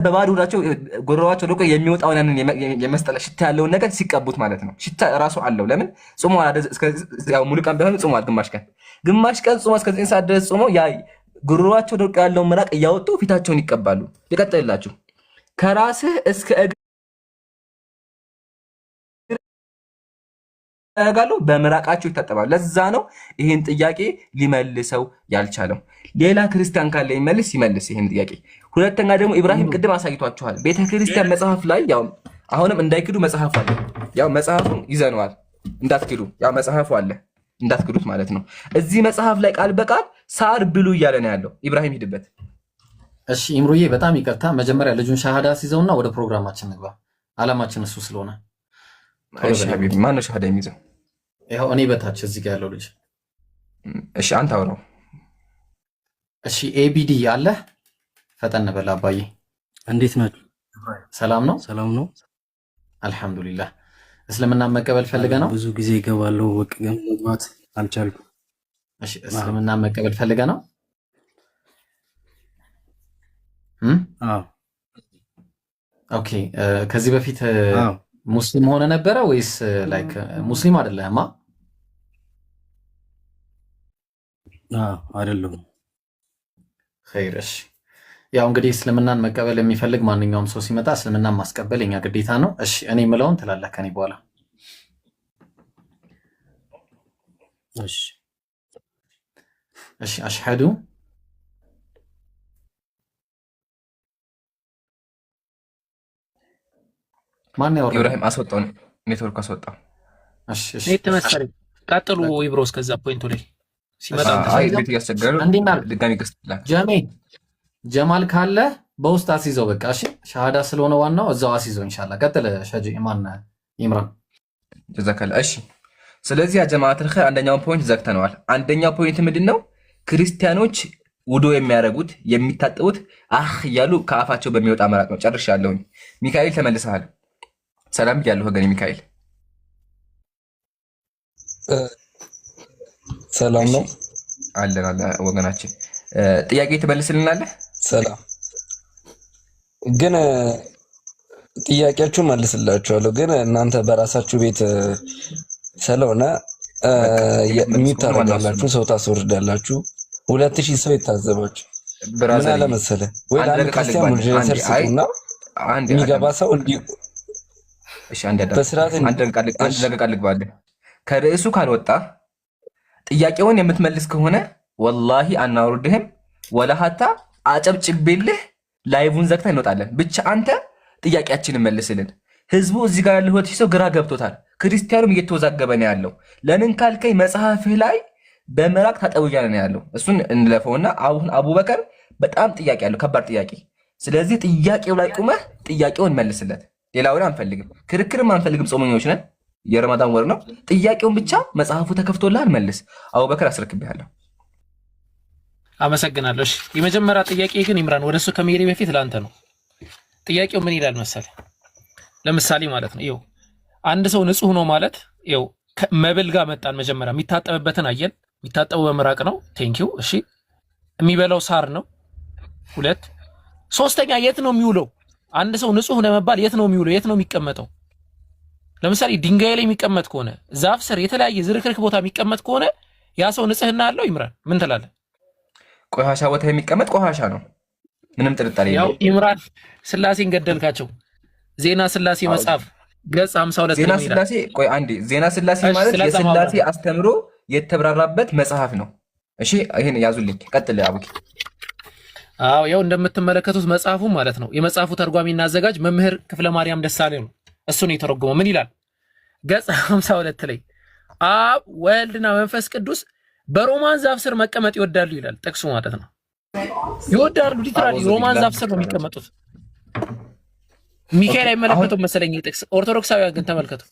በባዶራቸው ጎረዋቸው ልቆ የሚወጣውን ያንን የመስጠለ ሽታ ያለውን ነገር ሲቀቡት ማለት ነው። ሽታ ራሱ አለው። ለምን ጾሟል? ሙሉ ቀን ቢሆን ጾሟል። ግማሽ ቀን ጾሞ እስከ 9 ሰዓት ድረስ ጾሞ ያ ጎረዋቸው ልቆ ያለውን ምራቅ እያወጡ ፊታቸውን ይቀባሉ። ልቀጥልላችሁ። ከራስህ እስከ ያጋሉ በምራቃቸው ይታጠባሉ። ለዛ ነው ይሄን ጥያቄ ሊመልሰው ያልቻለው። ሌላ ክርስቲያን ካለ ይመልስ ይሄን ጥያቄ። ሁለተኛ ደግሞ ኢብራሂም ቅድም አሳይቷችኋል። ቤተክርስቲያን መጽሐፍ ላይ ያው አሁንም እንዳይክዱ መጽሐፍ አለ። ያው መጽሐፉን ይዘነዋል እንዳትክዱ። ያው መጽሐፉ አለ እንዳትክዱት ማለት ነው። እዚህ መጽሐፍ ላይ ቃል በቃል ሳር ብሉ እያለ ነው ያለው። ኢብራሂም ሂድበት። እሺ ኢምሩዬ በጣም ይቅርታ። መጀመሪያ ልጁን ሻሃዳ ሲይዘውና ወደ ፕሮግራማችን እንግባ። አላማችን እሱ ስለሆነ እሺ ሀቢቢ ማነው ሻሃዳ የሚይዘው? ይኸው እኔ በታች እዚህ ጋር ያለው ልጅ። እሺ አንተ አውራው። እሺ ኤቢዲ አለ። ፈጠን በል አባዬ። እንዴት ናችሁ? ሰላም ነው? ሰላም ነው አልሐምዱሊላህ። እስልምና መቀበል ፈልገ ነው? ብዙ ጊዜ ይገባለሁ ወቅ ግን መግባት አልቻልኩም። እሺ እስልምና መቀበል ፈልገ ነው? አዎ። ኦኬ ከዚህ በፊት ሙስሊም ሆነ ነበረ ወይስ ላይክ ሙስሊም አይደለህማ? አይደለሁም። ኸይርሽ ያው እንግዲህ እስልምናን መቀበል የሚፈልግ ማንኛውም ሰው ሲመጣ እስልምናን ማስቀበል የኛ ግዴታ ነው። እሺ እኔ የምለውን ትላለህ ከኔ በኋላ። እሺ አሽሀዱ ማን ያወራ? ኢብራሂም አስወጣው፣ ኔትወርክ አስወጣው። እሺ እሺ ኔት መሰለኝ። ቀጥሉ ኢብሮስ። ከዛ ፖይንቱ ላይ ሲመጣ ቤት እያስቸገረ ድጋሚ ገዝትላል። ጀማል ካለ በውስጥ አስይዘው በቃ። እሺ ሻሃዳ ስለሆነ ዋናው እዛው አስይዘው ኢንሻአላህ። ቀጥል ሸጂ ማን ኢምራን ጀዛከላ። እሺ ስለዚህ ያ ጀማዓት الخير አንደኛውን ፖይንት ዘግተነዋል። አንደኛው ፖይንት ምንድነው? ክርስቲያኖች ውዶ የሚያደርጉት የሚታጠቡት እያሉ ከአፋቸው በሚወጣ መራቅ ነው። ጨርሻለሁኝ። ሚካኤል ተመልሰሃል። ሰላም ብያለሁ ወገኔ ሚካኤል። ሰላም ነው አለን አለ ወገናችን። ጥያቄ ትመልስልናለህ? ሰላም ግን ጥያቄያችሁ መልስላችኋለሁ። ግን እናንተ በራሳችሁ ቤት ስለሆነ የሚታረጋላችሁ ሰው ታስወርዳላችሁ። 2000 ሰው ይታዘባችሁ። ምን አለ መሰለህ ወይ ለአንድ ክርስቲያን ሙጅሪሰር ስጡና የሚገባ ሰው እንዲ እሺ አንድ ደቂቃ ልግባልህ። ከርዕሱ ካልወጣ ጥያቄውን የምትመልስ ከሆነ ወላሂ አናወርድህም። ወላ ሀታ አጨብጭቤልህ ላይቭን ዘግተን እንወጣለን። ብቻ አንተ ጥያቄያችንን መልስልን። ህዝቡ እዚህ ጋር ያለው ሰው ግራ ገብቶታል። ክርስቲያኑም እየተወዛገበ ነው ያለው። ለምን ካልከኝ መጽሐፍህ ላይ በመራቅ ታጠቡ እያለ ነው ያለው። እሱን እንለፈውና አሁን አቡበከር በጣም ጥያቄ ያለው ከባድ ጥያቄ። ስለዚህ ጥያቄው ላይ ቁመህ ጥያቄውን መልስለት። ሌላውን አንፈልግም፣ ክርክርም አንፈልግም። ጾመኞች ነን፣ የረመዳን ወር ነው። ጥያቄውን ብቻ መጽሐፉ ተከፍቶልሃል መልስ። አቡበከር አስረክብሃለሁ። አመሰግናለሁ። እሺ የመጀመሪያ ጥያቄ ግን ኢምራን ወደሱ ከመሄዴ በፊት ላንተ ነው። ጥያቄው ምን ይላል መሰለህ? ለምሳሌ ማለት ነው ይኸው አንድ ሰው ንጹህ ነው ማለት ይኸው መብል ጋር መጣን። መጀመሪያ የሚታጠብበትን አየን። የሚታጠበው በምራቅ ነው። ቴንኪው። እሺ የሚበላው ሳር ነው። 2 ሶስተኛ የት ነው የሚውለው? አንድ ሰው ንጹህ ለመባል የት ነው የሚውለው? የት ነው የሚቀመጠው? ለምሳሌ ድንጋይ ላይ የሚቀመጥ ከሆነ ዛፍ ስር፣ የተለያየ ዝርክርክ ቦታ የሚቀመጥ ከሆነ ያ ሰው ንጽህና አለው? ኢምራን ምን ትላለህ? ቆሻሻ ቦታ የሚቀመጥ ቆሻሻ ነው፣ ምንም ጥርጣሬ የለውም። ያው ኢምራን ስላሴን ገደልካቸው። ዜና ስላሴ መጽሐፍ ገጽ 52 ዜና ስላሴ ቆይ አንዴ፣ ዜና ስላሴ ማለት የስላሴ አስተምሮ የተብራራበት መጽሐፍ ነው። እሺ ይሄን ያዙልኝ። ቀጥል አቡኪ። አዎ ያው እንደምትመለከቱት መጽሐፉ ማለት ነው። የመጽሐፉ ተርጓሚና አዘጋጅ መምህር ክፍለ ማርያም ደሳለኝ ነው። እሱ ነው የተረጎመው። ምን ይላል? ገጽ 52 ላይ አብ ወልድና መንፈስ ቅዱስ በሮማን ዛፍ ስር መቀመጥ ይወዳሉ ይላል ጥቅሱ ማለት ነው። ይወዳሉ ሊትራሊ ሮማን ዛፍ ስር ነው የሚቀመጡት። ሚካኤል አይመለከተውም መሰለኝ ጥቅስ። ኦርቶዶክሳውያን ግን ተመልከቱ።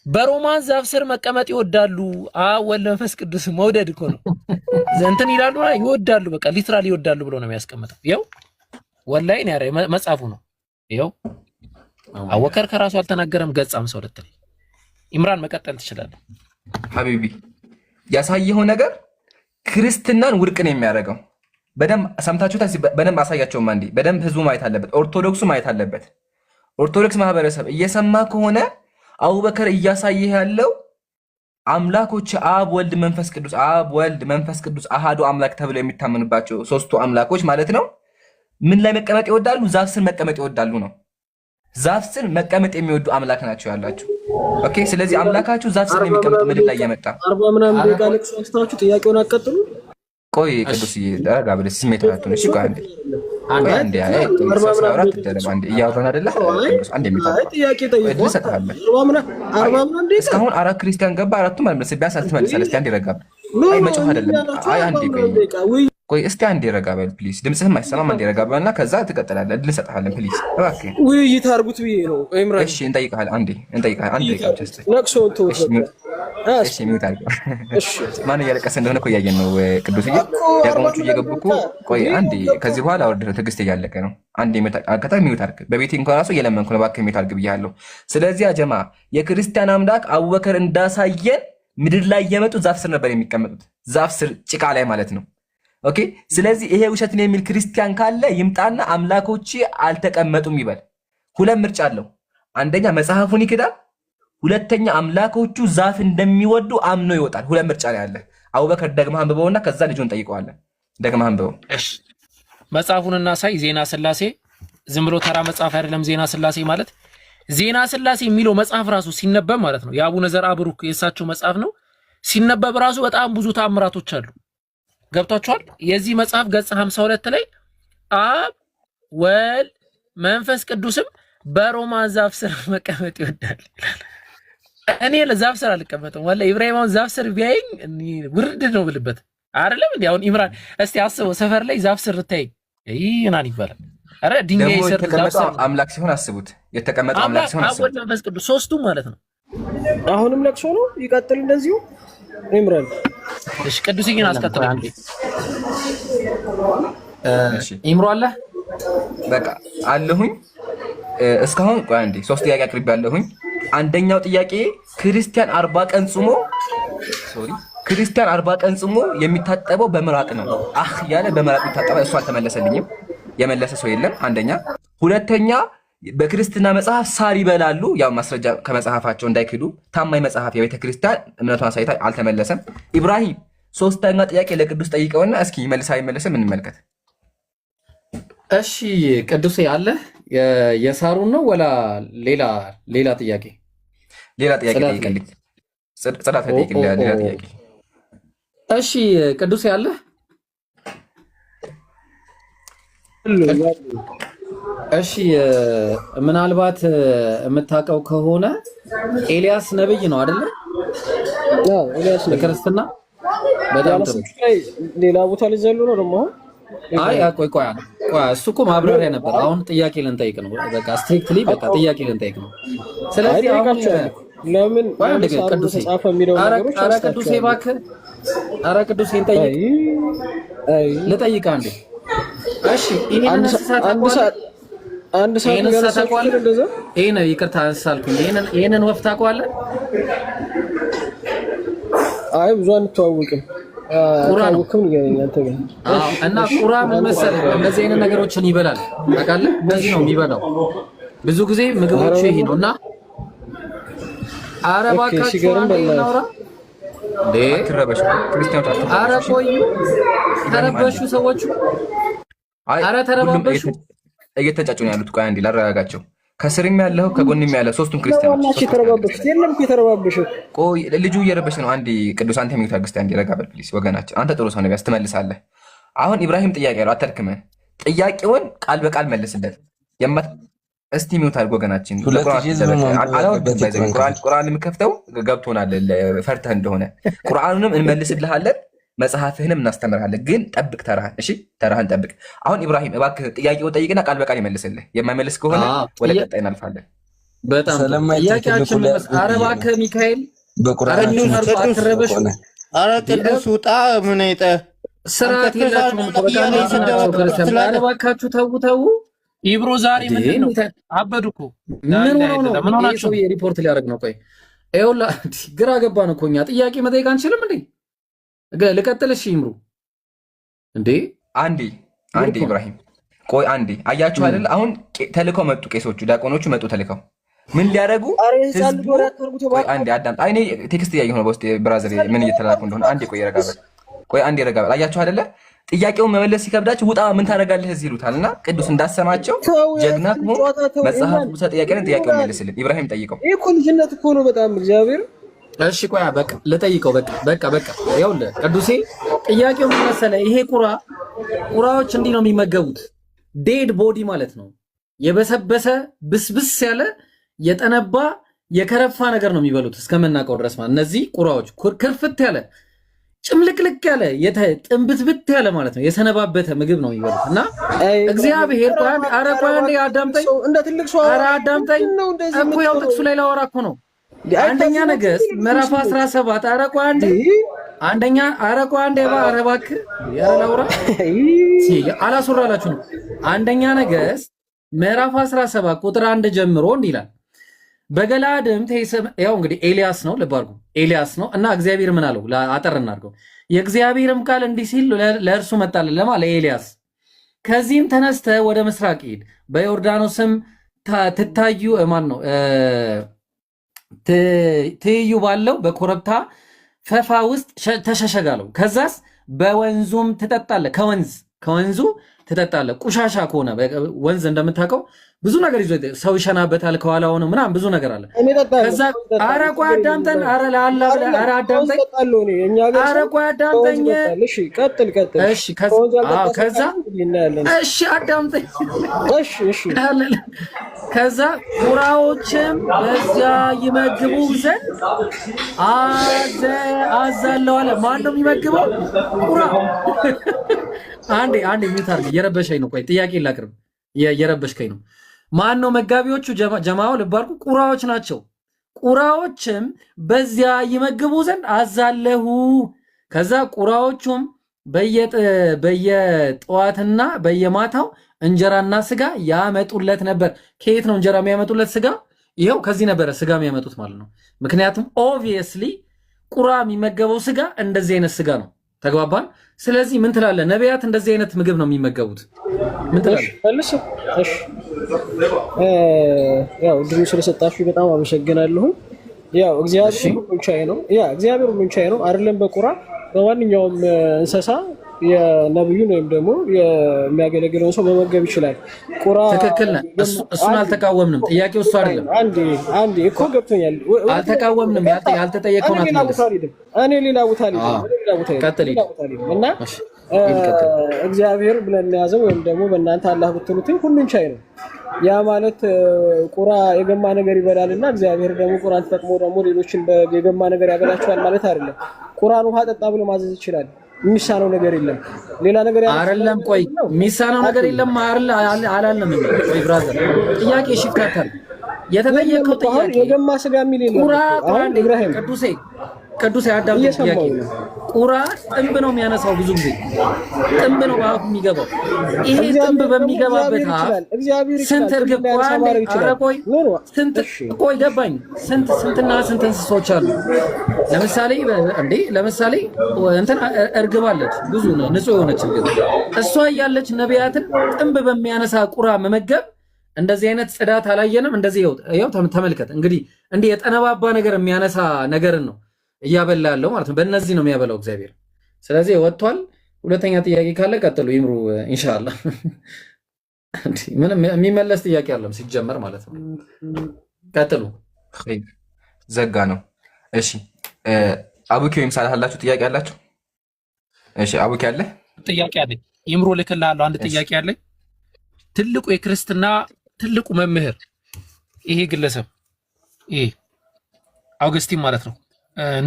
በሮማን ዛፍ ስር መቀመጥ ይወዳሉ። አብ ወልድ መንፈስ ቅዱስ መውደድ እኮ ነው። ዘንተን ይላሉ ይወዳሉ። በቃ ሊትራሊ ይወዳሉ ብሎ ነው የሚያስቀምጠው። ይኸው ወላሂ ነው ያረ መጽሐፉ ነው። ይኸው አወከር ከራሱ አልተናገረም። ገጽ 52 ላይ ኢምራን መቀጠል ትችላለህ ሀቢቢ። ያሳየው ነገር ክርስትናን ውድቅ ነው የሚያደርገው። በደንብ ሰምታችሁታል። በደንብ አሳያቸውም አንዴ። በደንብ ህዝቡ ማየት አለበት፣ ኦርቶዶክሱ ማየት አለበት። ኦርቶዶክስ ማህበረሰብ እየሰማ ከሆነ አቡበከር እያሳየ ያለው አምላኮች አብ ወልድ መንፈስ ቅዱስ፣ አብ ወልድ መንፈስ ቅዱስ አሃዱ አምላክ ተብለው የሚታመኑባቸው ሶስቱ አምላኮች ማለት ነው። ምን ላይ መቀመጥ ይወዳሉ? ዛፍ ስር መቀመጥ ይወዳሉ ነው። ዛፍ ስር መቀመጥ የሚወዱ አምላክ ናቸው ያላችሁ። ኦኬ። ስለዚህ አምላካችሁ ዛፍ ስር የሚቀመጥ ምድር ላይ እየመጣ 40 ምናምን ደቂቃ ልክ ሰስታችሁ ጥያቄውን አቀጥሉ። ቆይ ቅዱስ ረጋ ብለህ ስሜት አትሁን። እሺ ቆይ አንዴ አንዴ እያወራን አይደለ? አንዴ ጥያቄ ጠይቁ። እስካሁን 4 ክርስቲያን ገባ፣ 4ቱም አልመለስም። ቢያንስ አልተመለሰም። እስኪ አንዴ ረጋ በል። አይ መጮህ አይደለም። አይ አንዴ ቆይ እስቲ አንዴ ረጋ በል ፕሊዝ። ድምፅህም አይሰማም። አንዴ ረጋ በልና ከዛ ትቀጥላለህ። እድል እሰጥሃለን ፕሊዝ እባክህ። ውይይት አድርጉት ብዬ ነው። እሺ እንጠይቅሃለን። አንዴ እንጠይቅሃለን። አንዴ ደቂቃ ብቻ እስቲ። እሺ ሚውት አድርገው። ማን እያለቀሰ እንደሆነ እኮ እያየን ነው። ቅዱስዬ ዲያቆኖቹ እየገቡ እኮ። ቆይ አንዴ ከዚህ በኋላ አውርድ ነው። ትዕግስት እያለቀ ነው። አንዴ ሚውት አድርግ። በቤቴ እንኳን ራሱ እየለመንኩ ነው። እባክህ ሚውት አድርግ ብያለሁ። ስለዚህ አጀማ የክርስቲያን አምላክ አቡበከር እንዳሳየን ምድር ላይ እየመጡ ዛፍ ስር ነበር የሚቀመጡት። ዛፍ ስር ጭቃ ላይ ማለት ነው። ኦኬ። ስለዚህ ይሄ ውሸት ነው የሚል ክርስቲያን ካለ ይምጣና አምላኮች አልተቀመጡም ይበል። ሁለት ምርጫ አለው። አንደኛ መጽሐፉን ይክዳል፣ ሁለተኛ አምላኮቹ ዛፍ እንደሚወዱ አምኖ ይወጣል። ሁለት ምርጫ ላይ አለ። አቡበከር ደግመህ አንብበውና ከዛ ልጁን ጠይቀዋለን። ደግመህ አንብበው። እሺ መጽሐፉን እናሳይ። ዜና ስላሴ ዝም ብሎ ተራ መጽሐፍ አይደለም። ዜና ስላሴ ማለት ዜና ስላሴ የሚለው መጽሐፍ ራሱ ሲነበብ ማለት ነው የአቡነ ዘርአ ብሩክ የእሳቸው መጽሐፍ ነው። ሲነበብ ራሱ በጣም ብዙ ተአምራቶች አሉ። ገብቷችኋል? የዚህ መጽሐፍ ገጽ 52 ላይ አብ ወልድ መንፈስ ቅዱስም በሮማን ዛፍ ስር መቀመጥ ይወዳል። እኔ ለዛፍ ስር አልቀመጥም። ወላሂ ኢብራሂም ዛፍ ስር ቢያየኝ ውርድ ነው ብልበት አይደለም እንዴ? አሁን ኢምራን እስቲ አስበው፣ ሰፈር ላይ ዛፍ ስር ታይ ይናን ይባላል። አረ ድንጋይ ስር ዛፍ ስር አምላክ ሲሆን አስቡት። የተቀመጠው አምላክ ሲሆን አስቡት። ወልድ መንፈስ ቅዱስ ሶስቱም ማለት ነው። አሁንም ለቅሶ ነው። ይቀጥል እንደዚሁ ኢምራን። እሺ ቅዱስ ግን አስቀጥል አንዴ። እሺ ኢምሮ አለ በቃ አለሁኝ እስካሁን። ቆይ አንዴ 3 ጥያቄ አቅርቤ ያለሁኝ። አንደኛው ጥያቄ ክርስቲያን 40 ቀን ጾሞ ክርስቲያን 40 ቀን ጾሞ የሚታጠበው በምራቅ ነው። ያለ በምራቅ ይታጠባል። እሱ አልተመለሰልኝም። የመለሰ ሰው የለም። አንደኛ። ሁለተኛ በክርስትና መጽሐፍ ሳር ይበላሉ። ያው ማስረጃ ከመጽሐፋቸው እንዳይክዱ ታማኝ መጽሐፍ የቤተ ክርስቲያን እምነቷን አሳይታ አልተመለሰም። ኢብራሂም 3ኛ ጥያቄ ለቅዱስ ጠይቀውና እስኪ መልሳ አይመለስም እንመልከት። እሺ ቅዱሴ አለ የሳሩን ነው ወላ ሌላ ጥያቄ? ሌላ ጥያቄ ጠይቅልኝ። ጽዳት ጠይቅልኝ። ሌላ ጥያቄ። እሺ ቅዱሴ አለ። እሺ ምናልባት የምታውቀው ከሆነ ኤልያስ ነብይ ነው አይደለ? አዎ ኤልያስ ነው ክርስትና። በጣም ጥሩ። ሌላ ቦታ ላይ ዘሎ ነው ደግሞ። አይ ቆይ እሱ እኮ ማብራሪያ ነበር። አሁን ጥያቄ ልንጠይቅ ነው። በቃ ስትሪክትሊ በቃ ጥያቄ ልንጠይቅ ነው። ስለዚህ አሁን ለምን ቅዱሴ ተጻፈ የሚለው ነገሮች ኧረ ቅዱሴ እባክህ፣ ኧረ ቅዱሴ እንጠይቅ ልጠይቅ አንዴ። እሺ ይሄን አንድ ሰዓት ያረሳቋል እንደዛ። ይሄን ይቅርታ አንሳልኩኝ። ይሄንን ወፍ ታውቀዋለህ? አይ ብዙ አንተዋወቅም። ቁርአን ወክም ይገኛል ተገኝ እና ቁርአን መሰለህ እንደዚህ አይነት ነገሮችን ይበላል። ታውቃለህ? እንደዚህ ነው የሚበላው ብዙ ጊዜ ምግቦቹ ይሄ ነውና አረባካችሁ አንዴናውራ አትረበሹ ክርስቲያኖች። ኧረ ቆዩ ተረበሹ ሰዎቹ። ኧረ ተረባበሹ እየተጫጩ ነው ያሉት። ቆይ አንዴ ላረጋጋቸው። ከስርም ያለው ከጎንም ያለው ሶስቱም ክርስቲያኖች ተረባበሹ። የለም እኮ ተረባበሹ። ቆይ ልጁ እየረበሽ ነው። አንዴ ቅዱስ አንተ የሚሉት አግስታ አንዴ ረጋ በል ፕሊስ። ወገናችን አንተ ጥሩ ሰው ነው ቢያስ ትመልሳለህ። አሁን ኢብራሂም ጥያቄ ያለው አተርክመን ጥያቄውን ቃል በቃል መልስለት። እስቲ ሚውት አድርጎ ወገናችን ቁርአን የምከፍተው ገብቶናል። ፈርተህ እንደሆነ ቁርአኑንም እንመልስልሃለን፣ መጽሐፍህንም እናስተምርሃለን። ግን ጠብቅ ተራህን። እሺ ተራህን ጠብቅ። አሁን ኢብራሂም እባክህ ጥያቄውን ጠይቅና ቃል በቃል ይመልስልህ። የማይመልስ ከሆነ ወደ ቀጣይ እናልፋለን። በጣም ጥያቄያችን ኧረ እባክህ ሚካኤል ኧረ ቅዱስ ውጣ። ምን አይጠ ስርዓት የላችሁም። ኧረ እባካችሁ ተው። ኢብሮ ዛሬ ምንድን ነው አበዱ እኮ ምን ሆናችሁ? ሪፖርት ሊያደርግ ነው። ቆይ ይኸውልህ ግራ ገባን እኮ እኛ ጥያቄ መጠየቅ አንችልም እንዴ? ልቀጥል? እሺ ይምሩ እንዴ አንዴ ኢብራሂም ቆይ አንዴ አያችሁ አይደል? አሁን ተልከው መጡ፣ ቄሶቹ ዲያቆኖቹ መጡ ተልከው ምን ሊያደርጉ? አንዴ አዳም አይኔ ቴክስት እያየሁ ነው በውስጥ ብራዘር ምን እየተላኩ እንደሆነ። አንዴ ቆይ ረጋበል። አያችሁ አይደለ? ጥያቄውን መመለስ ሲከብዳችሁ ውጣ ምን ታደርጋለህ እዚህ ይሉታል። እና ቅዱስ እንዳሰማቸው ጀግና ሆኖ መጽሐፍ ቅዱስ ጥያቄውን መልስልን። ኢብራሂም ጠይቀው። ይሄ እኮ ልጅነት እኮ ነው በጣም እግዚአብሔር። እሺ ቆይ በቃ ልጠይቀው። በቃ ይኸውልህ ቅዱሴ ጥያቄው ምን መሰለህ? ይሄ ቁራዎች እንዲህ ነው የሚመገቡት። ዴድ ቦዲ ማለት ነው። የበሰበሰ ብስብስ ያለ የጠነባ የከረፋ ነገር ነው የሚበሉት እስከምናውቀው ድረስ ማለት እነዚህ ቁራዎች ክርፍት ያለ ጭምልቅልቅ ያለ ጥንብትብት ያለ ማለት ነው የሰነባበተ ምግብ ነው የሚበሉት። እና እግዚአብሔር ቆይ አንዴ አዳምጠኝ፣ አዳምጠኝ እኮ ያው ጥቅሱ ላይ ላወራ እኮ ነው። አንደኛ ነገሥት ምዕራፍ 17 እባክህ ያላውራ አላስወራላችሁ ነው። አንደኛ ነገሥት ምዕራፍ 17 ቁጥር 1 ጀምሮ እንዲህ ይላል። በገላድም ያው እንግዲህ ኤልያስ ነው፣ ልብ አድርጉ ኤልያስ ነው። እና እግዚአብሔር ምን አለው? አጠር እናድርገው። የእግዚአብሔርም ቃል እንዲህ ሲል ለእርሱ መጣለት ለኤልያስ፣ ከዚህም ተነስተ ወደ ምስራቅ ሂድ፣ በዮርዳኖስም ትይዩ ባለው በኮረብታ ፈፋ ውስጥ ተሸሸጋለው። ከዛስ በወንዙም ትጠጣለህ፣ ከወንዙ ትጠጣለህ። ቁሻሻ ከሆነ ወንዝ እንደምታውቀው ብዙ ነገር ይዞ ሰው ይሸናበታል፣ ከኋላ ሆነ ምናምን ብዙ ነገር አለ። ከዛ ኧረ ቆይ አዳምጠኝ፣ እሺ ቀጥል። እሺ ከዛ እሺ አዳምጠኝ። ከዛ ቁራዎችም በዚያ ይመግቡ ዘንድ አዛለው አለ። ማን ነው የሚመግበው? ቁራ። አንዴ ሚዩት አድርግ፣ እየረበሸኝ ነው። ቆይ ጥያቄ ላቅርብ፣ እየረበሽከኝ ነው። ማን ነው መጋቢዎቹ? ጀማው ልባርኩ ቁራዎች ናቸው። ቁራዎችም በዚያ ይመግቡ ዘንድ አዛለሁ። ከዛ ቁራዎቹም በየጠዋትና በየማታው እንጀራና ስጋ ያመጡለት ነበር። ከየት ነው እንጀራ የሚያመጡለት? ስጋ ይኸው ከዚህ ነበረ ስጋ የሚያመጡት ማለት ነው። ምክንያቱም ኦብቪየስሊ ቁራ የሚመገበው ስጋ እንደዚህ አይነት ስጋ ነው። ተግባባን? ስለዚህ ምን ትላለህ? ነቢያት እንደዚህ አይነት ምግብ ነው የሚመገቡት። ምን ትላለህ? ያው ድሩ ስለሰጣችሁ በጣም አመሰግናለሁ። ያው እግዚአብሔር ሁሉን ቻይ ነው። አይደለም በቁራ በማንኛውም እንስሳ የነብዩን ወይም ደግሞ የሚያገለግለውን ሰው መመገብ ይችላል። ቁራ ትክክል ነህ። እሱን አልተቃወምንም። ጥያቄው እሱ አይደለም። አንዴ እኮ ገብቶኛል። አልተቃወምንም። ያልተጠየቀውን አትመልስ። እኔ ሌላ ቦታ እና እግዚአብሔር ብለን ያዘው ወይም ደግሞ በእናንተ አላህ ብትሉት ሁሉን ቻይ ነው። ያ ማለት ቁራ የገማ ነገር ይበላልና እግዚአብሔር ደግሞ ቁራን ተጠቅሞ ደግሞ ሌሎችን የገማ ነገር ያበላቸዋል ማለት አይደለም። ቁራን ውሃ ጠጣ ብሎ ማዘዝ ይችላል። የሚሳነው ነገር የለም። ሌላ ነገር አይደለም። ቆይ የሚሳነው ነገር የለም አላለም። ቆይ ብራዘር ጥያቄ ሽፍታታል። የተጠየቀው ጥያቄ የገማ ስጋ የሚል የለም። ቁራ ኢብራሂም ቅዱሴ አዳም ጥያቄ ቁራ ጥንብ ነው የሚያነሳው። ብዙ ጊዜ ጥንብ ነው በአፉ የሚገባው። ይሄ ጥንብ በሚገባበት ስንት እርግብ ቆይ ገባኝ። ስንትና ስንት እንስሶች አሉ? ለምሳሌ እንትን እርግብ አለች፣ ብዙ ንጹህ የሆነች እርግብ። እሷ እያለች ነቢያትን ጥንብ በሚያነሳ ቁራ መመገብ እንደዚህ አይነት ጽዳት አላየንም። እንደዚህ ይኸው ተመልከት እንግዲህ እንዲህ የጠነባባ ነገር የሚያነሳ ነገርን ነው እያበላ ያለው ማለት ነው። በእነዚህ ነው የሚያበላው እግዚአብሔር። ስለዚህ ወጥቷል። ሁለተኛ ጥያቄ ካለ ቀጥሉ ይምሩ ኢንሻአላህ። ምንም የሚመለስ ጥያቄ አለም ሲጀመር ማለት ነው። ቀጥሉ። ዘጋ ነው። እሺ አቡኪ ወይም ሳላህ አላችሁ ጥያቄ አላችሁ? እሺ አቡኪ አለ ጥያቄ አለ። ይምሩ ልክልሃለሁ። አንድ ጥያቄ አለ። ትልቁ የክርስትና ትልቁ መምህር ይሄ ግለሰብ ይሄ አውግስቲን ማለት ነው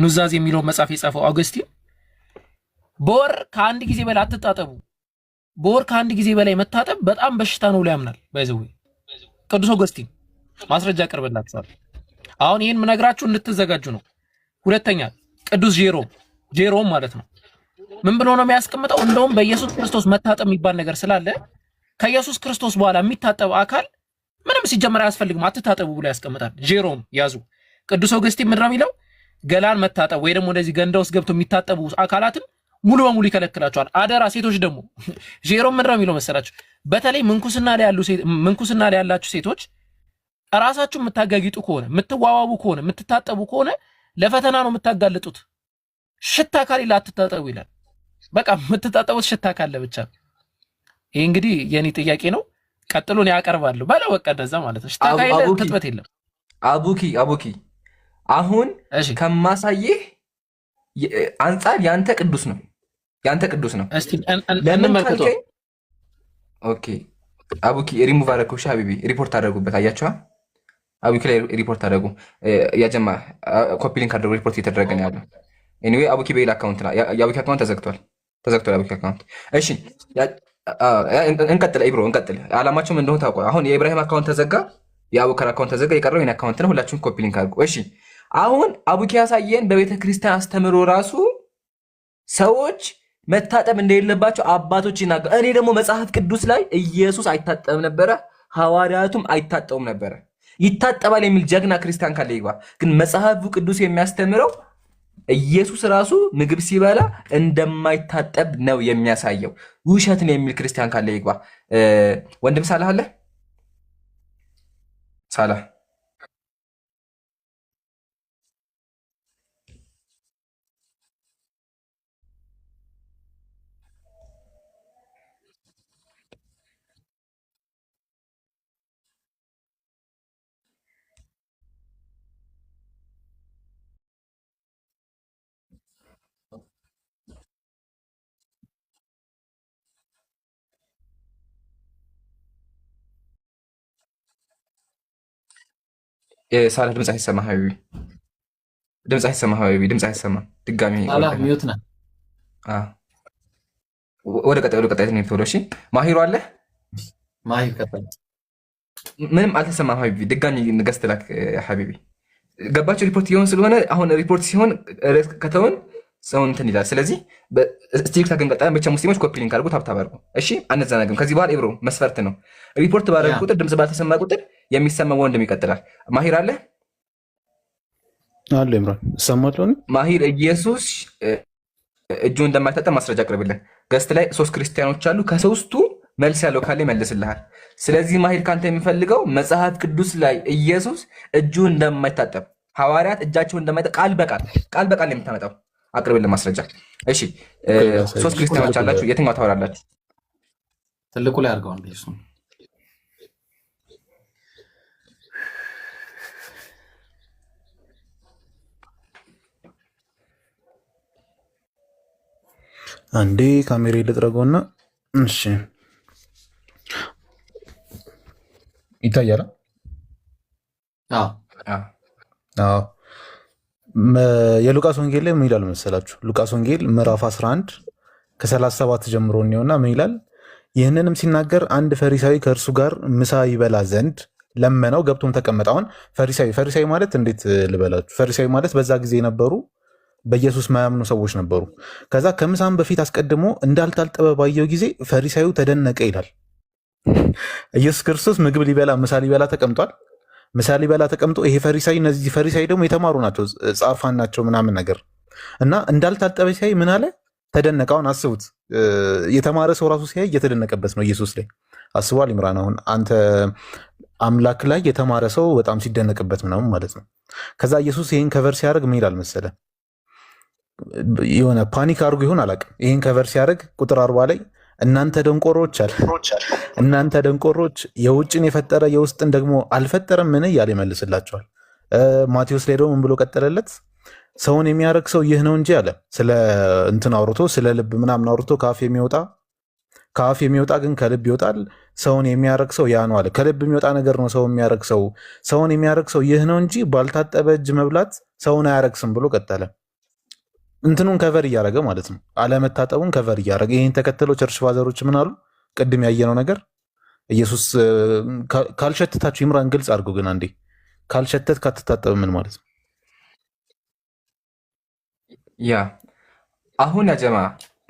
ኑዛዜ የሚለው መጽሐፍ የጻፈው አውግስቲን በወር ከአንድ ጊዜ በላይ አትጣጠቡ፣ በወር ከአንድ ጊዜ በላይ መታጠብ በጣም በሽታ ነው ብሎ ያምናል። ባይዘው ቅዱስ አውግስቲን ማስረጃ ቀርበላችኋል። አሁን ይሄን ምነግራችሁ እንድትዘጋጁ ነው። ሁለተኛ ቅዱስ ጄሮም ማለት ነው ምን ብሎ ነው የሚያስቀምጠው? እንደውም በኢየሱስ ክርስቶስ መታጠብ የሚባል ነገር ስላለ ከኢየሱስ ክርስቶስ በኋላ የሚታጠብ አካል ምንም ሲጀመር አያስፈልግም አትታጠቡ ብሎ ያስቀምጣል። ጄሮም ያዙ። ቅዱስ አውግስቲን ምንድነው የሚለው? ገላን መታጠብ ወይ ደግሞ እንደዚህ ገንዳ ውስጥ ገብቶ የሚታጠቡ አካላትን ሙሉ በሙሉ ይከለክላቸዋል። አደራ ሴቶች ደግሞ ጄሮ ምን ነው የሚለው መሰላችሁ? በተለይ ምንኩስና ላይ ያላችሁ ሴቶች ራሳችሁ የምታጋጊጡ ከሆነ የምትዋዋቡ ከሆነ የምትታጠቡ ከሆነ ለፈተና ነው የምታጋልጡት። ሽታ ካሌለ አትታጠቡ ይላል። በቃ የምትታጠቡት ሽታ ካለ ብቻ። ይሄ እንግዲህ የኔ ጥያቄ ነው። ቀጥሎ ነው ያቀርባለሁ ባለው በቃ እንደዛ ማለት ነው። ሽታ ካሌለ ትጥበት የለም። አቡኪ አሁን ከማሳየህ አንጻር ያንተ ቅዱስ ነው፣ ያንተ ቅዱስ ነው። እስቲ እንመልከተው። ኦኬ አቡኪ ሪሙቭ አደረኩሽ ሀቢቢ፣ ሪፖርት አደረጉበት። አያችኋ? አቡኪ ላይ ሪፖርት አደረጉ። ያጀማ ኮፒ ሊንክ አደረጉ። ሪፖርት እየተደረገ ነው ያለው። ኤኒዌይ አቡኪ በሌላ አካውንት ነው። የአቡኪ አካውንት ተዘግቷል። አቡኪ አካውንት። እሺ እንቀጥል፣ ኢብሮ እንቀጥል። አላማቸውም እንደሆነ ታውቋል። አሁን የኢብራሂም አካውንት ተዘጋ፣ የአቡከር አካውንት ተዘጋ። የቀረው የኔ አካውንት ነው። ሁላችሁም ኮፒ ሊንክ አድርጉ። እሺ አሁን አቡኪ ያሳየን በቤተ ክርስቲያን አስተምሮ ራሱ ሰዎች መታጠብ እንደሌለባቸው አባቶች ይናገሩ። እኔ ደግሞ መጽሐፍ ቅዱስ ላይ ኢየሱስ አይታጠብም ነበረ፣ ሐዋርያቱም አይታጠቡም ነበረ። ይታጠባል የሚል ጀግና ክርስቲያን ካለ ይግባ። ግን መጽሐፉ ቅዱስ የሚያስተምረው ኢየሱስ ራሱ ምግብ ሲበላ እንደማይታጠብ ነው የሚያሳየው። ውሸት ነው የሚል ክርስቲያን ካለ ይግባ። ወንድም ሳላህ አለ ሳላህ ሳላህ ድምፅ አይሰማ ሀቢቢ፣ ድምፅ አይሰማ ሀቢቢ፣ ድምፅ አይሰማ። ድጋሚ ሚዩት ነህ። ወደ ቀጣይ ነው ተወሎ። እሺ ማሂሩ አለ። ማሂር ቀጣይ። ምንም አልተሰማም ሀቢቢ። ድጋሚ ንገስ ትላክ ሀቢቢ። ገባቸው ሪፖርት እየሆን ስለሆነ አሁን ሪፖርት ሲሆን ከተውን ሰውን እንትን ይላል። ስለዚህ ስቲክ ታገን ቀጣይ ብቻ ሙስሊሞች ኮፒ ሊንክ አድርጉ፣ ታብታብ አድርጉ። እሺ አነዛናግም። ከዚህ በኋላ ኢብሮ መስፈርት ነው። ሪፖርት ባደረግ ቁጥር ድምፅ ባልተሰማ ቁጥር የሚሰማው ወንድም ይቀጥላል። ማሂር አለ አለ ኢምራን ሰማለሁ። ማሂር ኢየሱስ እጁ እንደማይታጠብ ማስረጃ አቅርብልን። ገስት ላይ 3 ክርስቲያኖች አሉ። ከሶስቱ መልስ ያለው ካለ ይመልስልሃል። ስለዚህ ማሂር ካንተ የሚፈልገው መጽሐፍ ቅዱስ ላይ ኢየሱስ እጁ እንደማይታጠብ ሐዋርያት እጃቸው እንደማይታጠብ ቃል በቃል የምታመጣው አቅርብልን ማስረጃ። እሺ 3 ክርስቲያኖች አላችሁ። የትኛው ታወራላችሁ? ትልቁ ላይ አድርገው እንዴ እሱ አንዴ ካሜራ ልጥረገውና እሺ ይታያል። አዎ የሉቃስ ወንጌል ላይ ምን ይላል መሰላችሁ? ሉቃስ ወንጌል ምዕራፍ 11 ከ37 ጀምሮ ነውና ምን ይላል? ይህንንም ሲናገር አንድ ፈሪሳዊ ከእርሱ ጋር ምሳ ይበላ ዘንድ ለመነው፣ ገብቶም ተቀመጠ። አሁን ፈሪሳዊ ማለት እንዴት ልበላችሁ? ፈሪሳዊ ማለት በዛ ጊዜ የነበሩ በኢየሱስ ማያምኑ ሰዎች ነበሩ። ከዛ ከምሳም በፊት አስቀድሞ እንዳልታጠበ ባየው ጊዜ ፈሪሳዩ ተደነቀ ይላል። ኢየሱስ ክርስቶስ ምግብ ሊበላ ምሳ ሊበላ ተቀምጧል። ምሳ ሊበላ ተቀምጦ ይሄ ፈሪሳይ፣ እነዚህ ፈሪሳይ ደግሞ የተማሩ ናቸው፣ ጻፋን ናቸው ምናምን ነገር እና እንዳልታጠበ ሲያይ ምን አለ? ተደነቀ። አሁን አስቡት፣ የተማረ ሰው ራሱ ሲያይ እየተደነቀበት ነው ኢየሱስ ላይ። አስቧል ኢምራን፣ አሁን አንተ አምላክ ላይ የተማረ ሰው በጣም ሲደነቅበት ምናምን ማለት ነው። ከዛ ኢየሱስ ይህን ከቨር ሲያደርግ ምን ይላል መሰለ? የሆነ ፓኒክ አድርጎ ይሆን አላውቅም። ይህን ከቨር ሲያደርግ ቁጥር 40 ላይ እናንተ ደንቆሮች አለ፣ እናንተ ደንቆሮች የውጭን የፈጠረ የውስጥን ደግሞ አልፈጠረም ምን እያለ ይመልስላቸዋል። ማቴዎስ ላይ ደግሞ ምን ብሎ ቀጠለለት? ሰውን የሚያረግ ሰው ይህ ነው እንጂ አለ። ስለ እንትን አውርቶ ስለ ልብ ምናምን አውርቶ ከአፍ የሚወጣ ግን ከልብ ይወጣል። ሰውን የሚያረግ ሰው ያ ነው አለ። ከልብ የሚወጣ ነገር ነው ሰው የሚያረግ ሰው። ሰውን የሚያረግ ሰው ይህ ነው እንጂ ባልታጠበ እጅ መብላት ሰውን አያረግስም ብሎ ቀጠለ። እንትኑን ከቨር እያደረገ ማለት ነው። አለመታጠቡን ከቨር እያደረገ ይህን ተከተለው ቸርች ፋዘሮች ምን አሉ? ቅድም ያየነው ነገር ኢየሱስ ካልሸተታችሁ፣ ይምራን ግልጽ አድርጎ ግን አንዴ ካልሸተት ካትታጠብ ምን ማለት ነው? ያ አሁን ያጀማ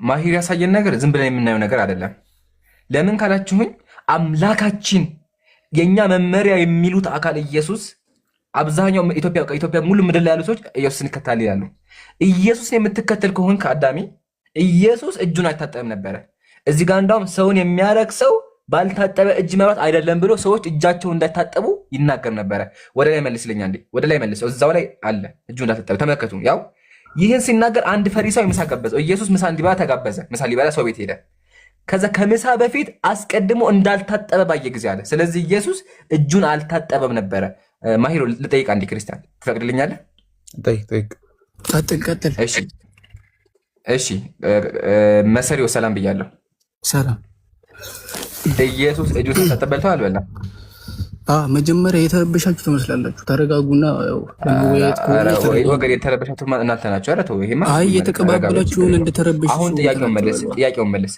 ማሂር ያሳየን ነገር ዝም ብለን የምናየው ነገር አይደለም። ለምን ካላችሁኝ አምላካችን የኛ መመሪያ የሚሉት አካል ኢየሱስ አብዛኛው ኢትዮጵያ ሙሉ ምድር ላይ ያሉ ሰዎች ኢየሱስን ይከተላሉ ይላሉ። ኢየሱስን የምትከተል ከሆንክ አዳሚ ኢየሱስ እጁን አይታጠብም ነበረ። እዚህ ጋር እንዳውም ሰውን የሚያረግ ሰው ባልታጠበ እጅ መብራት አይደለም ብሎ ሰዎች እጃቸውን እንዳይታጠቡ ይናገር ነበረ። ወደ ላይ መልስልኛ እንዴ፣ ወደ ላይ መልሰው፣ እዛው ላይ አለ እጁ እንዳይታጠበ ተመልከቱ። ያው ይህን ሲናገር አንድ ፈሪሳዊ ምሳ ጋበዘው። ኢየሱስ ምሳ እንዲበላ ተጋበዘ። ምሳ ሊበላ ሰው ቤት ሄደ። ከዛ ከምሳ በፊት አስቀድሞ እንዳልታጠበ ባየ ጊዜ አለ። ስለዚህ ኢየሱስ እጁን አልታጠበም ነበረ። ማሂሮ ልጠይቅ አንዴ፣ ክርስቲያን ትፈቅድልኛለህ? ጠይቅ። ቀጥል። እሺ መሰሪው ሰላም ብያለሁ። ሰላም። ኢየሱስ እጁን ሲታጠብ በልተው አልበላም? መጀመሪያ የተረበሻችሁ ትመስላላችሁ። ተረጋጉና ወገን የተረበሻችሁ እናንተ ናቸው። ኧረ ተው፣ ይሄማ አይ የተቀባበላችሁን እንደተረበሽ። አሁን ጥያቄውን መልስ። ጥያቄውን መልስ።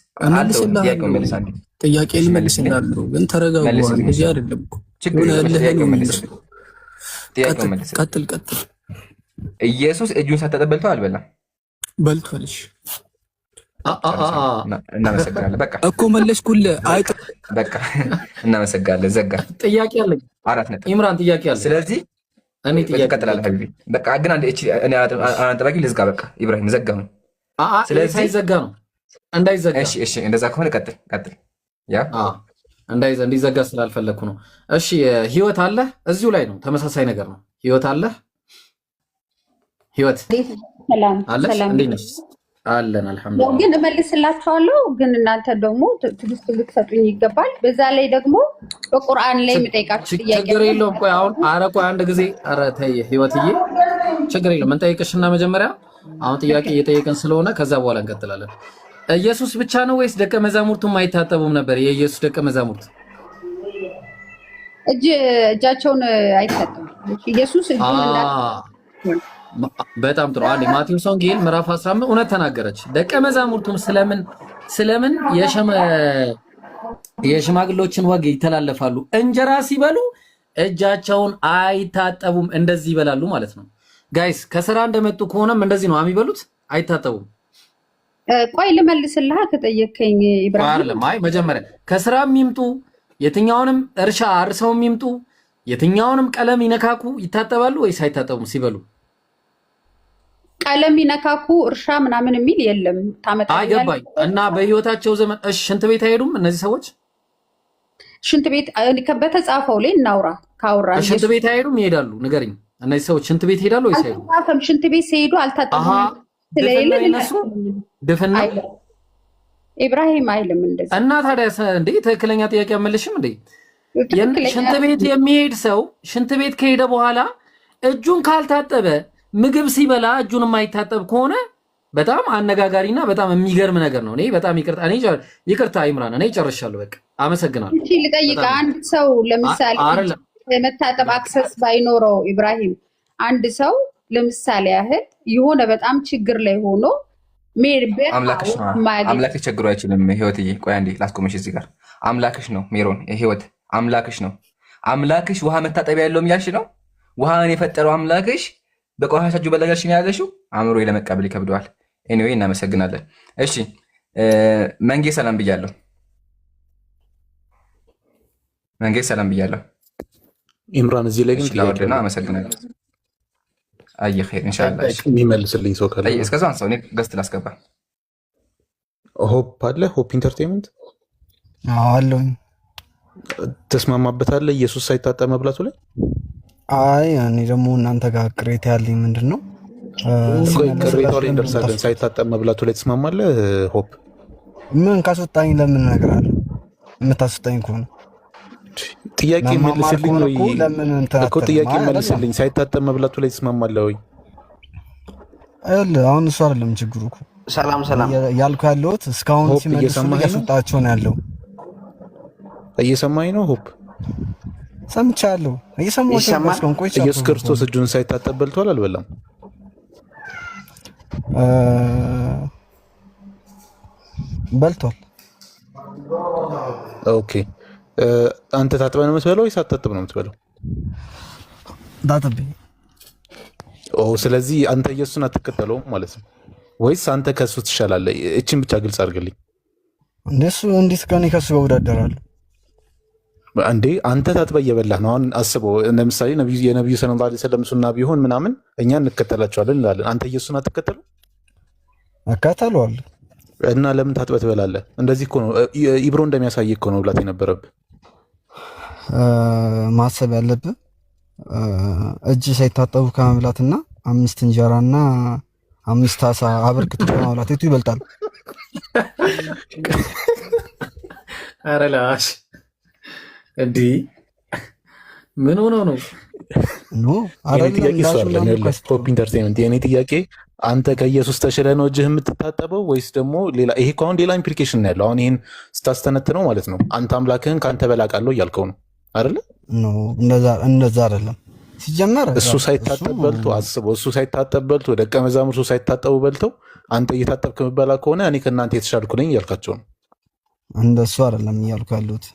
ጥያቄን መልስላለሁ፣ ግን ተረጋጉ። እንደዚህ አይደለም እኮ። ጥያቄውን መልስ። ቀጥል። ኢየሱስ እጁን ሳይታጠብ በልተው አልበላም? በልቷል። እሺ እናመሰግናለን። በቃ እኮ መለስኩልህ። አይ በቃ እናመሰግናለን። ዘጋ። ጥያቄ አለኝ። 4 ነጥብ ኢምራን ጥያቄ አለኝ። ስለዚህ እኔ ጥያቄ እቀጥላለሁ ሀቢቢ። በቃ ግን አንዴ እኔ አንጠባቂ ልዝጋ። በቃ ኢብራሂም ዘጋ ነው። ስለዚህ ሳይዘጋ ነው እንዳይዘጋ። እሺ እንደዛ ከሆነ ቀጥል። ያ እንዲዘጋ ስላልፈለግኩ ነው። እሺ ህይወት አለ እዚሁ ላይ ነው። ተመሳሳይ ነገር ነው። ህይወት አለ። ህይወት አለሽ? እንዴት ነሽ? አለን አልሐምዱሊላህ። ግን እመልስላችኋለሁ፣ ግን እናንተ ደግሞ ትዕግስት ልትሰጡኝ ይገባል። በዛ ላይ ደግሞ በቁርአን ላይ የምጠይቃችሁ ጥያቄ ችግር የለውም። ቆይ አሁን አንድ ጊዜ ተይ ህይወትዬ፣ ችግር የለውም። እንጠይቅሽና መጀመሪያ አሁን ጥያቄ እየጠየቅን ስለሆነ ከዛ በኋላ እንቀጥላለን። ኢየሱስ ብቻ ነው ወይስ ደቀ መዛሙርቱም አይታጠቡም ነበር? የኢየሱስ ደቀ መዛሙርት እጃቸውን አይታጠቡም። ኢየሱስ በጣም ጥሩ። አንዴ ማቴዎስ ወንጌል ምዕራፍ 15 እውነት ተናገረች። ደቀ መዛሙርቱም ስለምን የሽማግሌዎችን ወግ ይተላለፋሉ? እንጀራ ሲበሉ እጃቸውን አይታጠቡም፣ እንደዚህ ይበላሉ ማለት ነው። ጋይስ ከስራ እንደመጡ ከሆነም እንደዚህ ነው የሚበሉት፣ አይታጠቡም። ቆይ ልመልስልህ ከጠየቀኝ ኢብራሂም። አይደለም፣ አይ መጀመሪያ ከስራ የሚምጡ የትኛውንም እርሻ አርሰው የሚምጡ የትኛውንም ቀለም ይነካኩ ይታጠባሉ ወይስ አይታጠቡም ሲበሉ? ቀለም ይነካኩ እርሻ ምናምን የሚል የለም። ታመጣለህ? አይገባኝ። እና በህይወታቸው ዘመን ሽንት ቤት አይሄዱም እነዚህ ሰዎች? ሽንት ቤት በተጻፈው ላይ እናውራ። ካውራ ሽንት ቤት አይሄዱም? ይሄዳሉ? ንገረኝ። እነዚህ ሰዎች ሽንት ቤት ይሄዳሉ ወይስ አይሄዱም? አልተጻፈም። ሽንት ቤት ሲሄዱ አልታጠቡም ስለሌለ እነሱ ድፍና ኢብራሂም አይልም እንደዚህ። እና ታዲያ እንዴ ትክክለኛ ጥያቄ አመለሽም እንዴ? ሽንት ቤት የሚሄድ ሰው ሽንት ቤት ከሄደ በኋላ እጁን ካልታጠበ ምግብ ሲበላ እጁን የማይታጠብ ከሆነ በጣም አነጋጋሪና በጣም የሚገርም ነገር ነው። እኔ በጣም ይቅርታ ኢምራን፣ እኔ ጨርሻለሁ። በቃ አመሰግናለሁ። እሺ ልጠይቅ። አንድ ሰው ለምሳሌ መታጠብ አክሰስ ባይኖረው ኢብራሂም፣ አንድ ሰው ለምሳሌ ያህል የሆነ በጣም ችግር ላይ ሆኖ አምላክሽ ቸግሮ አይችልም። ህይወትዬ ቆይ አንዴ ላስቆመሽ እዚህ ጋር። አምላክሽ ነው ሜሮን፣ ህይወት አምላክሽ ነው። አምላክሽ ውሃ መታጠቢያ ያለውም ያልሽ ነው። ውሃን የፈጠረው አምላክሽ በቆሻሻ እጁ በለጋሽ ነው ያለሽው። አእምሮ ለመቀበል ይከብደዋል። ኤኒዌይ እናመሰግናለን። እሺ መንጌ ሰላም ብያለሁ። መንጌ ሰላም ብያለሁ። ኢምራን እዚህ ላይ ግን ላወርድና አመሰግናለሁ። አይ ኸይር ኢንሻአላህ። እሺ የሚመልስልኝ ሰው ካለ እስከዛ አንሳው፣ እኔ ገስት ላስገባ። ሆፕ አለ፣ ሆፕ ኢንተርቴይንመንት አለኝ። ተስማማበታለህ ኢየሱስ ሳይታጠብ መብላቱ ላይ? አይ እኔ ደግሞ እናንተ ጋር ቅሬታ ያለኝ ምንድን ነው? ቅሬታው ላይ እንደርሳለን። ሳይታጠብ መብላቱ ላይ ተስማማለህ? ሆፕ ምን ካስወጣኝ ለምን እነግርሃለሁ? የምታስወጣኝ ከሆነ ጥያቄ መልስልኝ ወይ እኮ ጥያቄ መልስልኝ። ሳይታጠብ መብላቱ ላይ ተስማማለህ ወይ? አሁን እሱ አይደለም ችግሩ እኮ። ሰላም ያልኩ ያለሁት እስካሁን ሲመልሱ እያስወጣቸው ነው ያለው። እየሰማኝ ነው ሆፕ? ሰምቻለሁ። ኢየሱስ ክርስቶስ እጁን ሳይታጠብ በልቷል አልበላም? በልቷል። ኦኬ አንተ ታጥበህ ነው የምትበለው ወይስ አታጥብ ነው የምትበለው? ታጥብ። ስለዚህ አንተ ኢየሱስን አትከተለውም ማለት ነው ወይስ አንተ ከሱ ትሻላለህ? እቺን ብቻ ግልጽ አድርግልኝ። እነሱ እንዴት ከኔ ከሱ ጋር ወዳደራሉ እንዴ? አንተ ታጥበህ እየበላህ ነው። አሁን አስበው፣ ለምሳሌ የነብዩ ሰለላሁ ዐለይሂ ወሰለም ሱና ቢሆን ምናምን እኛ እንከተላቸዋለን እንላለን። አንተ ኢየሱስን አትከተለው? እከተለዋለሁ። እና ለምን ታጥበህ ትበላለህ? እንደዚህ እኮ ነው ኢብሮ እንደሚያሳይ እኮ ነው ብላት የነበረብህ። ማሰብ ያለብህ እጅ ሳይታጠቡ ከመብላትና 5 እንጀራና 5 አሳ አበርክቶ ከመብላት የቱ ይበልጣል? ኧረ ላሽ እንዲህ ምን ሆኖ ነው? ፖፕ ኢንተርቴንመንት የኔ ጥያቄ አንተ ከኢየሱስ ተሽለህ ነው እጅህ የምትታጠበው ወይስ ደግሞ ሌላ? ይሄ እኮ አሁን ሌላ ኢምፕሊኬሽን ነው ያለው። አሁን ይህን ስታስተነትነው ማለት ነው አንተ አምላክህን ከአንተ በላቃለሁ እያልከው ነው አይደለ? እንደዛ አይደለም። ሲጀመር እሱ ሳይታጠብ በልቶ አስበው፣ እሱ ሳይታጠብ በልቶ ደቀ መዛሙርቱ ሳይታጠቡ በልተው አንተ እየታጠብክ የምትበላ ከሆነ እኔ ከእናንተ የተሻልኩ ነኝ እያልካቸው ነው። እንደሱ አይደለም እያልኩ ያሉት።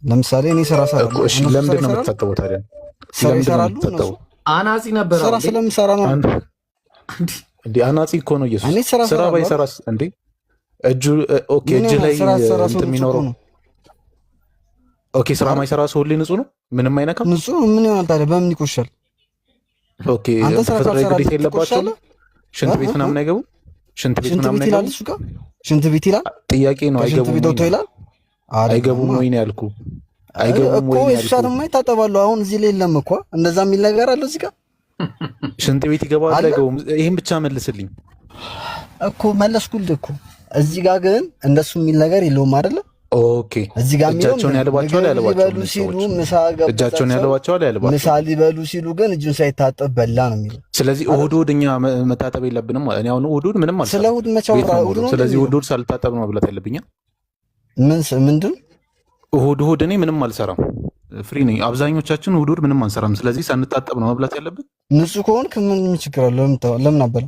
ለምሳሌ እኔ ስራ ሰራለሁ። ለምንድን ነው የምትታጠበው ታዲያ? ስራ ይሰራሉ እነሱ። አናጺ ነበር ስራ ስለምሰራ ነው እንዴ? አናጺ እኮ ነው ኢየሱስ። ስራ ባይሰራስ እንዴ? እጁ ኦኬ፣ እጅ ላይ እንትን የሚኖረው ኦኬ። ስራ ማይሰራ ሰው ሁሌ ንጹህ ነው፣ ምንም አይነካም። ንጹህ ምን ይሆናል ታዲያ? በምን ይቆሻል? ኦኬ፣ ተፈጥሯዊ ግዴታ የለባቸውም። ሽንት ቤት ምናምን አይገቡም። ሽንት ቤት ምናምን ይላል እሱ ጋር ሽንት ቤት ይላል። ጥያቄ ነው። አይገቡም ይላል። አይገቡም ወይ ነው ያልኩ። አይገቡም ወይ ነው ያልኩ። እሷንም ይታጠባሉ። አሁን እዚህ ላይ የለም እኮ እንደዛ የሚል ነገር አለ እዚህ ጋር። ሽንት ቤት ይገባሉ አይገቡም? ይሄን ብቻ መልስልኝ እኮ። መለስኩልህ እኮ። እዚህ ጋር ግን እንደሱ የሚል ነገር የለውም አይደለ? ኦኬ። እዚህ ጋር እጃቸውን ያልባቸዋል ያልባቸዋል ሲሉ እጃቸውን ያልባቸዋል ያልባቸዋል ምሳ ሊበሉ ሲሉ ግን እጁን ሳይታጠብ በላ ነው የሚለው። ስለዚህ እሑድ እኛ መታጠብ የለብንም ማለት ነው። አሁን እሑድ ምንም ማለት ስለ እሑድ መቻው ነው። ስለዚህ እሑድ ሳልታጠብ ነው መብላት ያለብኝ። ምንድን እሑድ እኔ ምንም አልሰራም፣ ፍሪ ነኝ። አብዛኞቻችን እሑድ ምንም አንሰራም። ስለዚህ ሳንታጠብ ነው መብላት ያለብን። ንጹህ ከሆንክ ምን ችግር አለው? ለምን አበላ?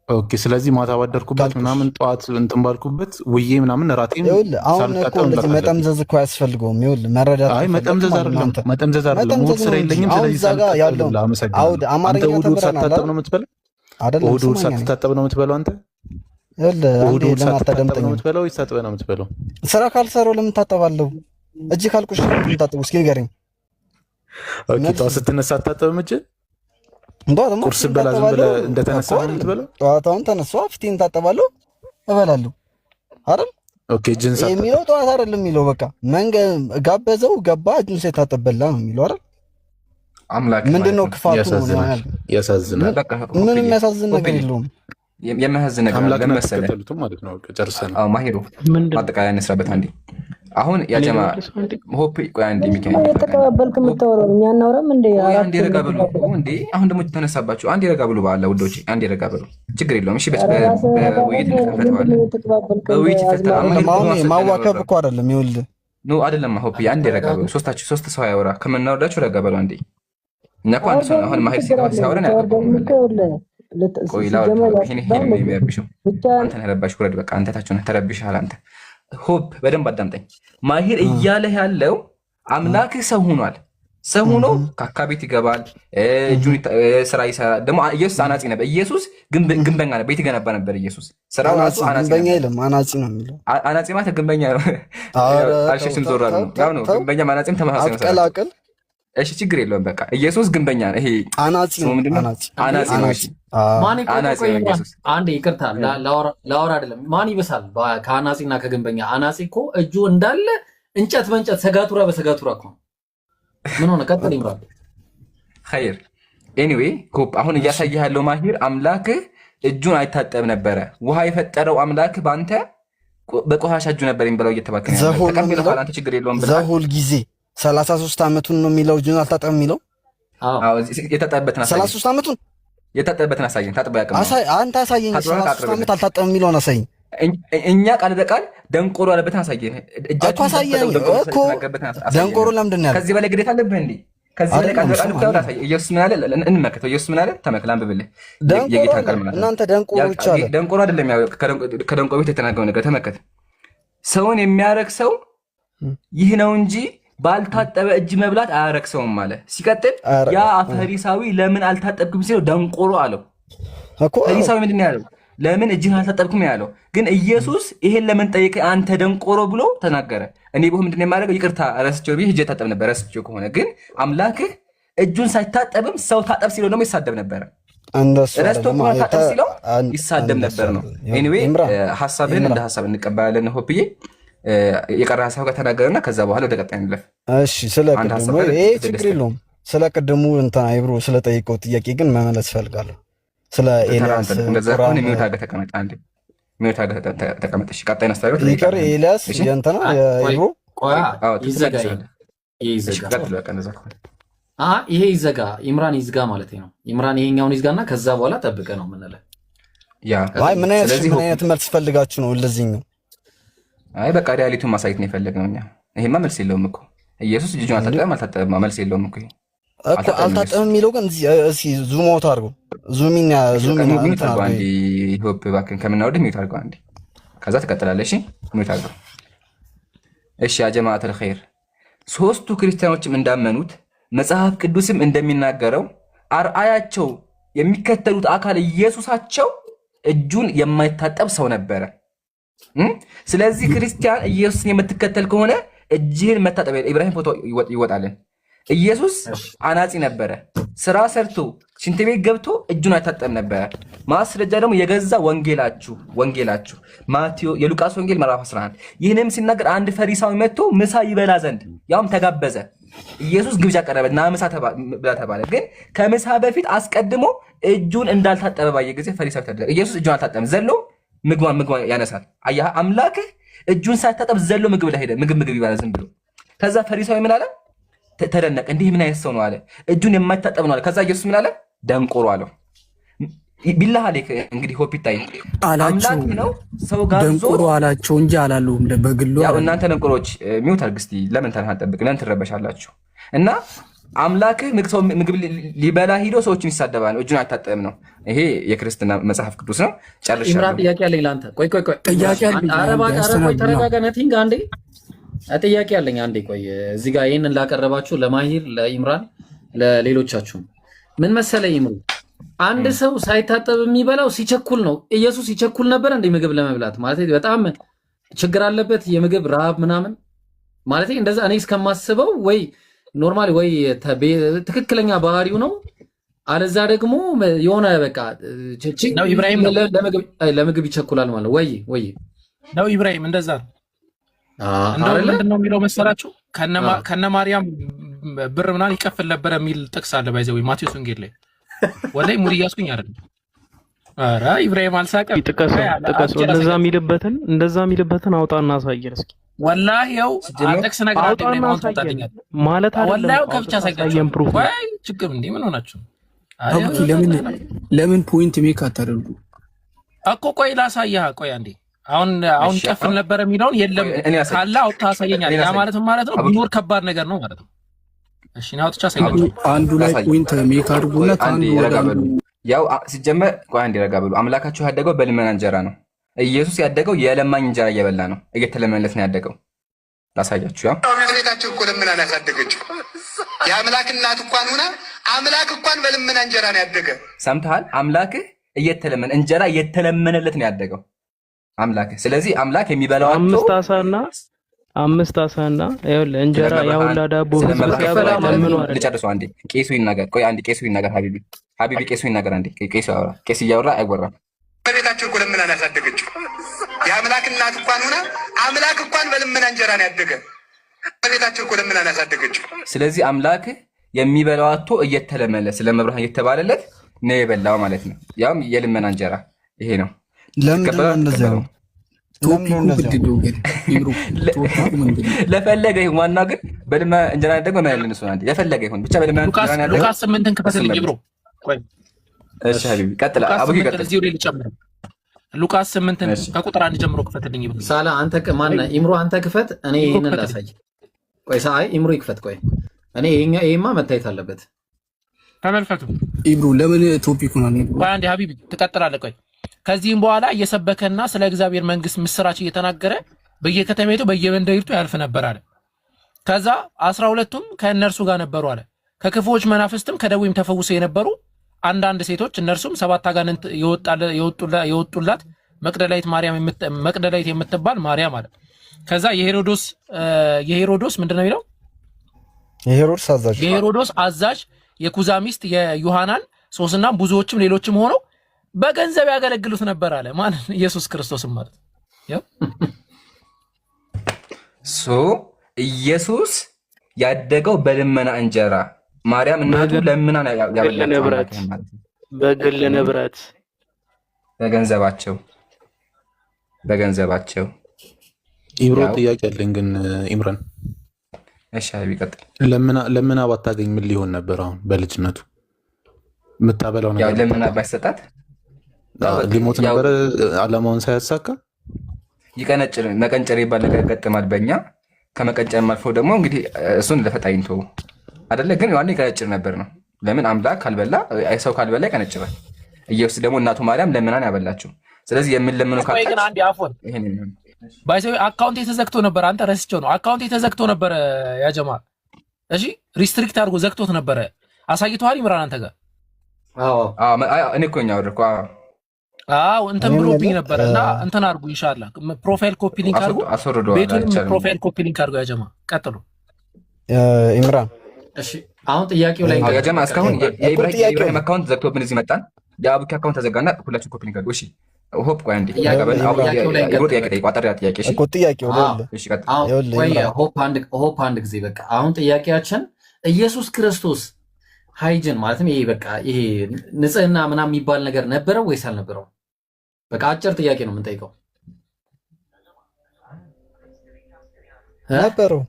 ኦኬ። ስለዚህ ማታ ባደርኩበት ምናምን ጠዋት እንትን ባልኩበት ውዬ ምናምን ራቴን ሳልታጠብ መጠምዘዝ እኮ አያስፈልገውም። ይኸውልህ መረዳት። አይ መጠምዘዝ አይደለም እሑድ ስራ የለኝም። ስለዚህ ሳልታጠብ አመሰግናለሁ። አንተ እሑድ ሳትታጠብ ነው የምትበላው? እሑድ ሳትታጠብ ነው የምትበላው አንተ? እሑድ ሳትታጠብ ነው የምትበላው ወይስ ታጥበህ ነው የምትበላው? ስራ ካልሰራው ለምን ታጠባለሁ? እጅ ካልቆሸሸ ለምን ታጠበው? እስኪ ንገረኝ። ኦኬ። ጠዋት ስትነሳ አታጠብም እጅ? ቁርስ በላ ዝም ብለህ እንደተነሳ ነው የምትበላው? ጠዋታውን ተነሳሁ፣ ፊቴን ታጠባለሁ፣ እበላለሁ አይደል? ኦኬ። እጅን ሳትታጠብ የሚለው ጠዋት አይደለም የሚለው። በቃ ጋበዘው ገባ፣ እጁን ሳይታጠብ በላ ነው የሚለው አይደል? አምላክ ምንድነው ክፋቱ? ያሳዝናል። ምንም የሚያሳዝን ነገር የለውም። የሚያሳዝን ነገር ለመሰለህ ማለት ነው። ጨርሰን ማሂሩ ማጠቃለያ እንስራበት አንዴ። አሁን ያጀማ ሆፕ ቆይ አንዴ ሚካኤል ተቀበልክ የምታወራው እኛ እናወራም እንዴ? አንዴ ረጋ ብሉ እንዴ! አሁን ደግሞ ተነሳባችሁ። አንዴ ረጋ ብሉ ባላ ውዶቼ፣ አንዴ ረጋ ብሉ። ችግር የለውም። እሺ በውይይት እንፈታዋለን። በውይይት ይፈታል። ማዋከብ እኮ አይደለም። ይኸውልህ ኖ አይደለም። ሆፕ አንዴ ረጋ ብሉ። ሶስት ሰው ያወራ ከምናወርዳችሁ ረጋ ብሉ አንዴ። እኛ እኮ አንድ ሰው አሁን ማሂር ሲያወራን ያቀርበው ቆይ ላውራ። ይሄን የሚያብሽው አንተን ረባሽ ውረድ። በቃ አንተ ታችሁ ነህ ተረብሽሃል አንተ። ሆፕ በደንብ አዳምጠኝ። ማሂር እያለህ ያለው አምላክህ ሰው ሆኗል። ሰው ሆኖ ከአካባቢ ይገባል፣ እጁን ስራ ይሰራል። ደግሞ ኢየሱስ አናጺ ነበር። ኢየሱስ ግንበኛ ነበር፣ ቤት ይገነባ ነበር። ኢየሱስ ስራው ራሱ ግንበኛ የለም አናጺ ነው የሚለው። አናጺ ማለት ግንበኛ ነው። አልሽስም ዞራሉ ነው ያው ነው። ግንበኛ አናጺም ተመሳሳይ ነው። አቀላቀል እሺ ችግር የለውም። በቃ ኢየሱስ ግንበኛ ነው። ይሄ አናጺ ነው። አናጺ ነው። እሺ አንዴ ይቅርታ ላወራ አይደለም። ማን ይበሳል ከአናጺና ከግንበኛ? አናጺ እኮ እጁ እንዳለ እንጨት በእንጨት ሰጋቱራ በሰጋቱራ እኮ ምን ሆነ? ቀጥል ይምራል። ኸይር ኤኒዌይ ኮፕ አሁን እያሳየህ ያለው ማሂር አምላክህ እጁን አይታጠብ ነበረ። ውሃ የፈጠረው አምላክህ በአንተ በቆሻሻ እጁ ነበር የሚበላው እየተባከነ ተቀበለ። አንተ ችግር የለውም ብለህ ዘሁል ጊዜ 33 ዓመቱን ነው የሚለው እጁን አልታጠብም የሚለው። አዎ የታጠበበትን 33 ዓመቱን የታጠበበትን አሳየኝ። ታጥበህ ያውቅም? አንተ አሳየኝ። 33 ዓመት አልታጠብም የሚለውን አሳየኝ። እኛ ቃል በቃል ደንቆሮ ያለበትን አሳየኝ። እኮ አሳየኝ እኮ ደንቆሮ ለምንድን ነው ያለው? ከዚህ በላይ ግዴታ አለብህ እንዴ? ከዚህ በላይ ቃል በቃል ብታወራ አሳየኝ። ኢየሱስ ምን አለ? እንመከተው። ኢየሱስ ምን አለ? ተመክላ አንብብልህ። የጌታ ቃል ማለት ነው። እናንተ ደንቆሮ ብቻ አለ። ደንቆሮ አይደለም ያው ከደንቆሮ ቤት የተናገረው ነገር ተመከተ። ሰውን የሚያረክ ሰው ይህ ነው እንጂ ባልታጠበ እጅ መብላት አያረክሰውም አለ። ሲቀጥል ያ ፈሪሳዊ ለምን አልታጠብክም ሲለው ደንቆሮ አለው። ፈሪሳዊ ምንድን ነው ያለው? ለምን እጅህን አልታጠብክም ያለው። ግን ኢየሱስ ይሄን ለምን ጠየቀ አንተ ደንቆሮ ብሎ ተናገረ። እኔ ብሆን ምንድን ነው የማደርገው? ይቅርታ ረስቼው ብዬ እጄ ታጠብ ነበር። ረስቼው ከሆነ ግን አምላክህ እጁን ሳይታጠብም ሰው ታጠብ ሲለው ደግሞ ይሳደብ ነበረ። ረስቶ ቁርአን ታጠብ ሲለው ይሳደብ ነበር ነው። ኤኒዌይ ሐሳብህን እንደ ሐሳብ እንቀበላለን። ሆፕዬ የቀረ ሐሳብ ከተናገረና ከዛ በኋላ ወደ ቀጣይ እንለፍ። እሺ ስለ ቅድሙ ይሄ ችግር የለውም። ስለ ቅድሙ እንትና አይብሮ ስለ ጠይቀው ጥያቄ ግን መመለስ ፈልጋለሁ። ስለ ኤልያስ ቁርአን የሚወታ ጋር ተቀመጥ አንዴ ሚወታ ጋር ተቀመጥ። እሺ ቀጣይ አስተያየት ይቀር ኤልያስ የእንትና የአይብሮ ይሄ ይዘጋ ኢምራን ይዝጋ ማለት ነው። ኢምራን ይሄኛውን ይዝጋና ከዛ በኋላ ጠብቀ ነው የምንለው። አይ ምን አይነት መልስ ፈልጋችሁ ነው ለዚህኛው? አይ በቃ ሪያሊቲውን ማሳየት ነው የፈለግነው እኛ። ይሄማ መልስ የለውም እኮ ኢየሱስ እጁን አልታጠበም መልስ የለውም እኮ አልታጠበም የሚለው ግን እሺ ዙም አውት አድርገው ዙሚና አንዴ ሆፕ እባክህን ከምናወድህ ሚውት አድርገው አንዴ ከዛ ትቀጥላለህ። እሺ ሚውት አድርገው። እሺ ያ ጀማዓተል ኸይር ሶስቱ ክርስቲያኖችም እንዳመኑት መጽሐፍ ቅዱስም እንደሚናገረው አርአያቸው የሚከተሉት አካል ኢየሱሳቸው እጁን የማይታጠብ ሰው ነበረ። ስለዚህ ክርስቲያን ኢየሱስን የምትከተል ከሆነ እጅህን መታጠብ ኢብራሂም ፎቶ ይወጣልን። ኢየሱስ አናጺ ነበረ። ስራ ሰርቶ ሽንት ቤት ገብቶ እጁን አይታጠብ ነበረ። ማስረጃ ደግሞ የገዛ ወንጌላችሁ ማቴዎስ የሉቃስ ወንጌል ምዕራፍ 11 ይህንም ሲናገር አንድ ፈሪሳዊ መጥቶ ምሳ ይበላ ዘንድ ያውም ተጋበዘ። ኢየሱስ ግብዣ ቀረበ እና ምሳ ብላ ተባለ። ግን ከምሳ በፊት አስቀድሞ እጁን እንዳልታጠበ ባየ ጊዜ ፈሪሳዊ ተደረገ። ኢየሱስ እጁን አልታጠበም። ዘሎ ምግብ ያነሳል። አያህ አምላክህ እጁን ሳይታጠብ ዘሎ ምግብ ላይ ሄደ። ምግብ ይባላል ዝም ብሎ። ከዛ ፈሪሳዊ ምን አለ? ተደነቀ። እንዲህ ምን አይነት ሰው ነው አለ። እጁን የማይታጠብ ነው አለ። ከዛ ኢየሱስ ምን አለ? ደንቆሮ አለው። ቢላህ አለክ እንግዲህ ሆፕ ይታይ አምላክ ነው ሰው ጋር ደንቆሮ አላቸው እንጂ አላሉም። በግሉ ያው እናንተ ደንቆሮች ሚውት አድርግ እስቲ። ለምን ተናጠብቅ ለምን ትረበሻላችሁ? እና አምላክህ ምግብ ሊበላ ሂዶ ሰዎችን ይሳደባል፣ እጁን አልታጠበም ነው። ይሄ የክርስትና መጽሐፍ ቅዱስ ነው። ጨርሻለሁ። ኢምራን ጥያቄ አለኝ ለአንተ። ቆይ ጥያቄ አለኝ። ተረጋጋ ነቲንግ አንዴ ጥያቄ አለኝ አንዴ። ቆይ እዚህ ጋር ይሄንን ላቀረባችሁ ለማሂር፣ ለኢምራን፣ ለሌሎቻችሁም ምን መሰለ ይምሩ አንድ ሰው ሳይታጠብ የሚበላው ሲቸኩል ነው። ኢየሱስ ሲቸኩል ነበር እንደ ምግብ ለመብላት ማለት በጣም ችግር አለበት የምግብ ረሃብ ምናምን ማለት እንደዛ እኔ እስከማስበው ወይ ኖርማሊ ወይ ትክክለኛ ባህሪው ነው። አለዛ ደግሞ የሆነ በቃ ነው ኢብራሂም ለምግብ ይቸኩላል ማለት ወይ ነው ኢብራሂም እንደዛ ነው። እንደው ምንድነው የሚለው መሰላችሁ ከነ ማርያም ብር ምናምን ይከፍል ነበር የሚል ጥቅስ አለ ባይዘው ማቴዎስ ወንጌል ላይ ወላይ ሙድ እያስኩኝ አይደለም። ኧረ ኢብራሂም አልሳቀም። ጥቀሱ እንደዛ የሚልበትን አውጣና አሳየን እስኪ። ወላሂ ያው ጥቅስ ነገር አይደለም ማውጣታኛል ማለት አይደለም። ወላሂ ከብቻ ሳይቀየም ፕሩፍ ወይ ችግር እንዴ ምን ሆናችሁ? አውቂ ለምን ፖይንት ሜክ አታደርጉ እኮ? ቆይ ላሳየህ። ቆይ አንዴ አሁን ጨፍል ነበር የሚለውን የለም ካለ አውጣ አሳየኛል። ያ ማለት ነው ቢኖር ከባድ ነገር ነው ማለት ነው። እሺ ነው አውጥቻ ሳይቀር አንዱ ላይ ፖይንት ሜክ አድርጉና አንዱ ወዳሉ ያው ሲጀመር ቆይ አንዴ ረጋ በሉ። አምላካችሁ ያደገው በልመና እንጀራ ነው። ኢየሱስ ያደገው የለማኝ እንጀራ እየበላ ነው። እየተለመነለት ነው ያደገው። ላሳያችሁ። ያው ቤታችን እኮ ለምን አላሳደገችው? የአምላክ እናት እንኳን ሆና አምላክ እንኳን በልመና እንጀራ ነው ያደገ። ሰምተሃል? አምላክህ እየተለመነ እንጀራ እየተለመነለት ነው ያደገው አምላክህ። ስለዚህ አምላክ የሚበላው አምስት አሳና ይኸውልህ እንጀራ ያውላ ዳቦ ሲያበላ ለምን ወረደ? ልጨርሰው አንዴ። ቄሱ ይናገር። ቆይ አንዴ ቄሱ ይናገር። ሀቢቢ ቄሱ ይናገር አንዴ። ቄሱ ያወራ። ቄስ እያወራ አይወራም። ቤታችን እኮ ለምን አላሳደገችው? የአምላክ እናት እንኳን ሆና አምላክ እንኳን በልመና እንጀራ ነው ያደገ። ቤታችን እኮ ለምን አላሳደገችው? ስለዚህ አምላክህ የሚበላው አጥቶ እየተለመለ ስለመብርሃን እየተባለለት ነው የበላው ማለት ነው። ያውም የልመና እንጀራ ይሄ ነው። ለምንድን ነው እንደዚያ ነው? ለፈለገ ይሁን ዋናው ግን በልመና እንጀራ ደግሞ ማያለን እሱ አንዴ ለፈለገ ይሁን ብቻ በልመና እንጀራ ያለው ሉቃስ 8ን ክፈትልኝ ብሮ። ቆይ እሺ ሀቢቢ ቀጥል። አቡኪ ቀጥል። እዚሁ ላይ ልጨምር። ሉቃስ 8ን ከቁጥር 1 ጀምሮ ክፈትልኝ ብሮ። ሳላ አንተ ማን ኢምሮ አንተ ክፈት፣ እኔ ይሄንን ላሳይ። ቆይ ሳይ ኢምሮ ይክፈት። ቆይ እኔ ይሄማ መታየት አለበት። ተመልከቱ ኢብሮ ለምን ቶፒኩን አለ? ቆይ አንዴ ሀቢቢ ትቀጥላለህ። ቆይ ከዚህም በኋላ እየሰበከና ስለ እግዚአብሔር መንግስት ምስራች እየተናገረ በየከተማይቱ በየመንደሪቱ ያልፍ ነበር አለ። ከዛ 12ቱም ከእነርሱ ጋር ነበሩ አለ። ከክፉዎች መናፍስትም ከደዌም ተፈውሰው የነበሩ አንዳንድ ሴቶች እነርሱም 7 አጋንንት የወጡላት መቅደላዊት የምትባል ማርያም አለ። ከዛ የሄሮዶስ ምንድነው የሚለው? የሄሮዶስ አዛዥ የኩዛ ሚስት የዮሐናን ሶስናም ብዙዎችም ሌሎችም ሆነው በገንዘብ ያገለግሉት ነበር አለ። ማን? ኢየሱስ ክርስቶስም ማለት ያው ኢየሱስ ያደገው በልመና እንጀራ፣ ማርያም እናቱ ለምና ያበላቸው በግል ንብረት በገንዘባቸው። ኢብሮ ጥያቄ አለኝ ግን ኢምራን። እሺ ቢቀጥል። ለምና ባታገኝ ምን ሊሆን ነበር? አሁን በልጅነቱ የምታበላው ነገር ያው ለምና ባይሰጣት ሊሞት ነበር። አላማውን ሳያሳካ መቀንጨር ይባል ነገር ገጥማል በእኛ። ከመቀንጨር አልፎ ደግሞ እንግዲህ እሱን ለፈጣይንቶ አይደለ ግን ያኔ ይቀነጭር ነበር ነው። ለምን አምላክ ካልበላ ሰው ካልበላ ይቀነጭራል። ኢየሱስ ደግሞ እናቱ ማርያም ለምናን ያበላችሁ። ስለዚህ የምንለምነው ካለ ግን አንድ አፎን ባይሰው አካውንት የተዘግቶ ነበር። አንተ ረስቸው ነው አካውንት የተዘግቶ ነበር ያ ጀማ። እሺ ሪስትሪክት አድርጎ ዘግቶት ነበር። አሳይቷል ኢምራን አንተ ጋር? እኔ እኮ ነው አወርኩ። እንትን ብሎብኝ ነበር እና እንትን አድርጉ ኢንሻአላህ። ፕሮፋይል ኮፒ ሊንክ አድርጉ፣ ቤቱን ፕሮፋይል ኮፒ ሊንክ አድርጉ። ያ ጀማ ቀጥሉ ኢምራን። እሺ አሁን ጥያቄው ላይ ያ ጀማ እስካሁን የኢብራሂም አካውንት ዘግቶብን እዚህ መጣን። የአቡኪ አካውንት ተዘጋና ሁላችሁ ኮፒ ሊንክ አድርጉ። እሺ ሆፕ ቆይ አንዴ ሆፕ አንድ ጊዜ በቃ አሁን ጥያቄያችን ኢየሱስ ክርስቶስ ሃይጅን ማለትም ይሄ በቃ ይሄ ንጽህና ምናምን የሚባል ነገር ነበረው ወይስ አልነበረው? በቃ አጭር ጥያቄ ነው የምንጠይቀው። ነበረው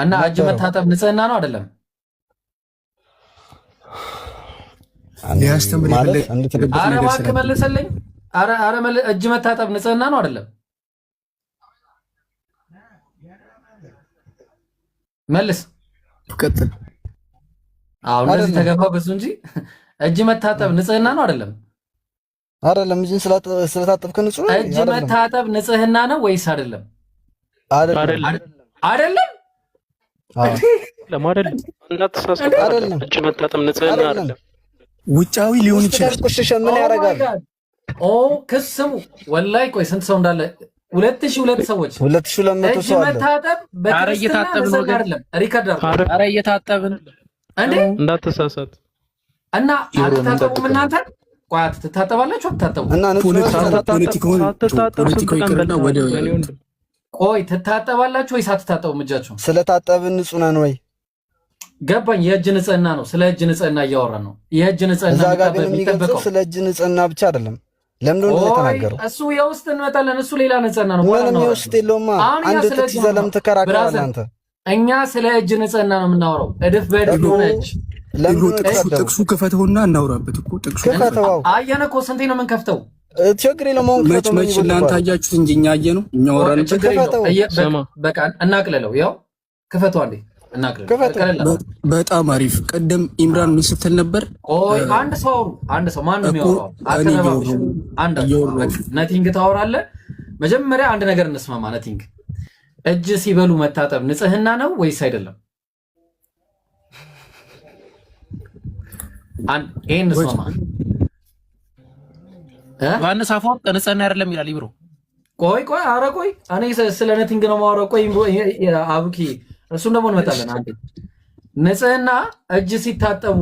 እና እጅ መታጠብ ንጽህና ነው አይደለም? ኧረ እባክህ መልስልኝ። ኧረ እጅ መታጠብ ንጽህና ነው አይደለም? መልስ። ቀጥል። አሁን እንደዚህ ተገፋበሱ እንጂ እጅ መታጠብ ንጽህና ነው አይደለም? አይደለም። እጅን ስለታጠብክ ንጹህ ነው። እጅ መታጠብ ንጽህና ነው ወይስ አይደለም? አይደለም። ለማረል እንዳትሳሳት። አይደለም። እጅ መታጠብ ንጽህና አይደለም። ውጫዊ ሊሆን ይችላል። ቆሽሽ ምን ያደርጋል? ክስሙ ወላይ ቆይ ስንት ሰው እንዳለ 2002 ሰዎች 2200 ሰው አለ። መታጠብ በክርስትና ንጽህና አይደለም። ሪከርድ አድርጉ። ኧረ እየታጠብን እንዴ እንዳትሳሳት። እና አትታጠቡም እናንተ? ቆይ ትታጠባላችሁ አትታጠቡም? እና ቆይ ትታጠባላችሁ ወይስ አትታጠቡም? እጃችሁ ስለታጠብን ንጹህ ነን ወይ? ገባኝ። የእጅ ንጽህና ነው። ስለ እጅ ንጽህና እያወራን ነው። የእጅ ንጽህና የሚጠበቀው ስለ እጅ ንጽህና ብቻ አይደለም። ለምን እንደሆነ የተናገረው እሱ የውስጥ እንመጣለን። እሱ ሌላ ንጽህና ነው። ምንም የውስጥ የለውማ። አንድ ጥቅስ ይዘህ ለምን ትከራከራለህ አንተ? እኛ ስለ እጅ ንጽህና ነው የምናወራው። እድፍ በእድፍ ሆነች። ጥቅሱ ክፈተውና እናውራበት እኮ ጥቅሱ ክፈተው። አየን እኮ ስንቴ ነው የምንከፍተው? ችግር የለውም። መች እናንተ አያችሁት እንጂ እኛ አየነው። እኛ ወራን በቃ እናቅልለው። ያው ክፈተው አንዴ እናቅልለው። በጣም አሪፍ። ቀደም ኢምራን ምን ስትል ነበር? ቆይ አንድ ሰው ማን ነው የሚያወራው? አከረባብሽ አንድ ነቲንግ ታወራለህ። መጀመሪያ አንድ ነገር እንስማማ። ነቲንግ እጅ ሲበሉ መታጠብ ንጽህና ነው ወይስ አይደለም? ይሄን እንስማማ። ዮሐንስ አፈወርቅ ንጽህና አይደለም ይላል ይብሮ። ቆይ ኧረ ቆይ እኔ ስለ ነቲንግ ነው የማወራው። ቆይ አቡኪ እሱም ደግሞ እንመጣለን። አንዴ ንጽህና እጅ ሲታጠቡ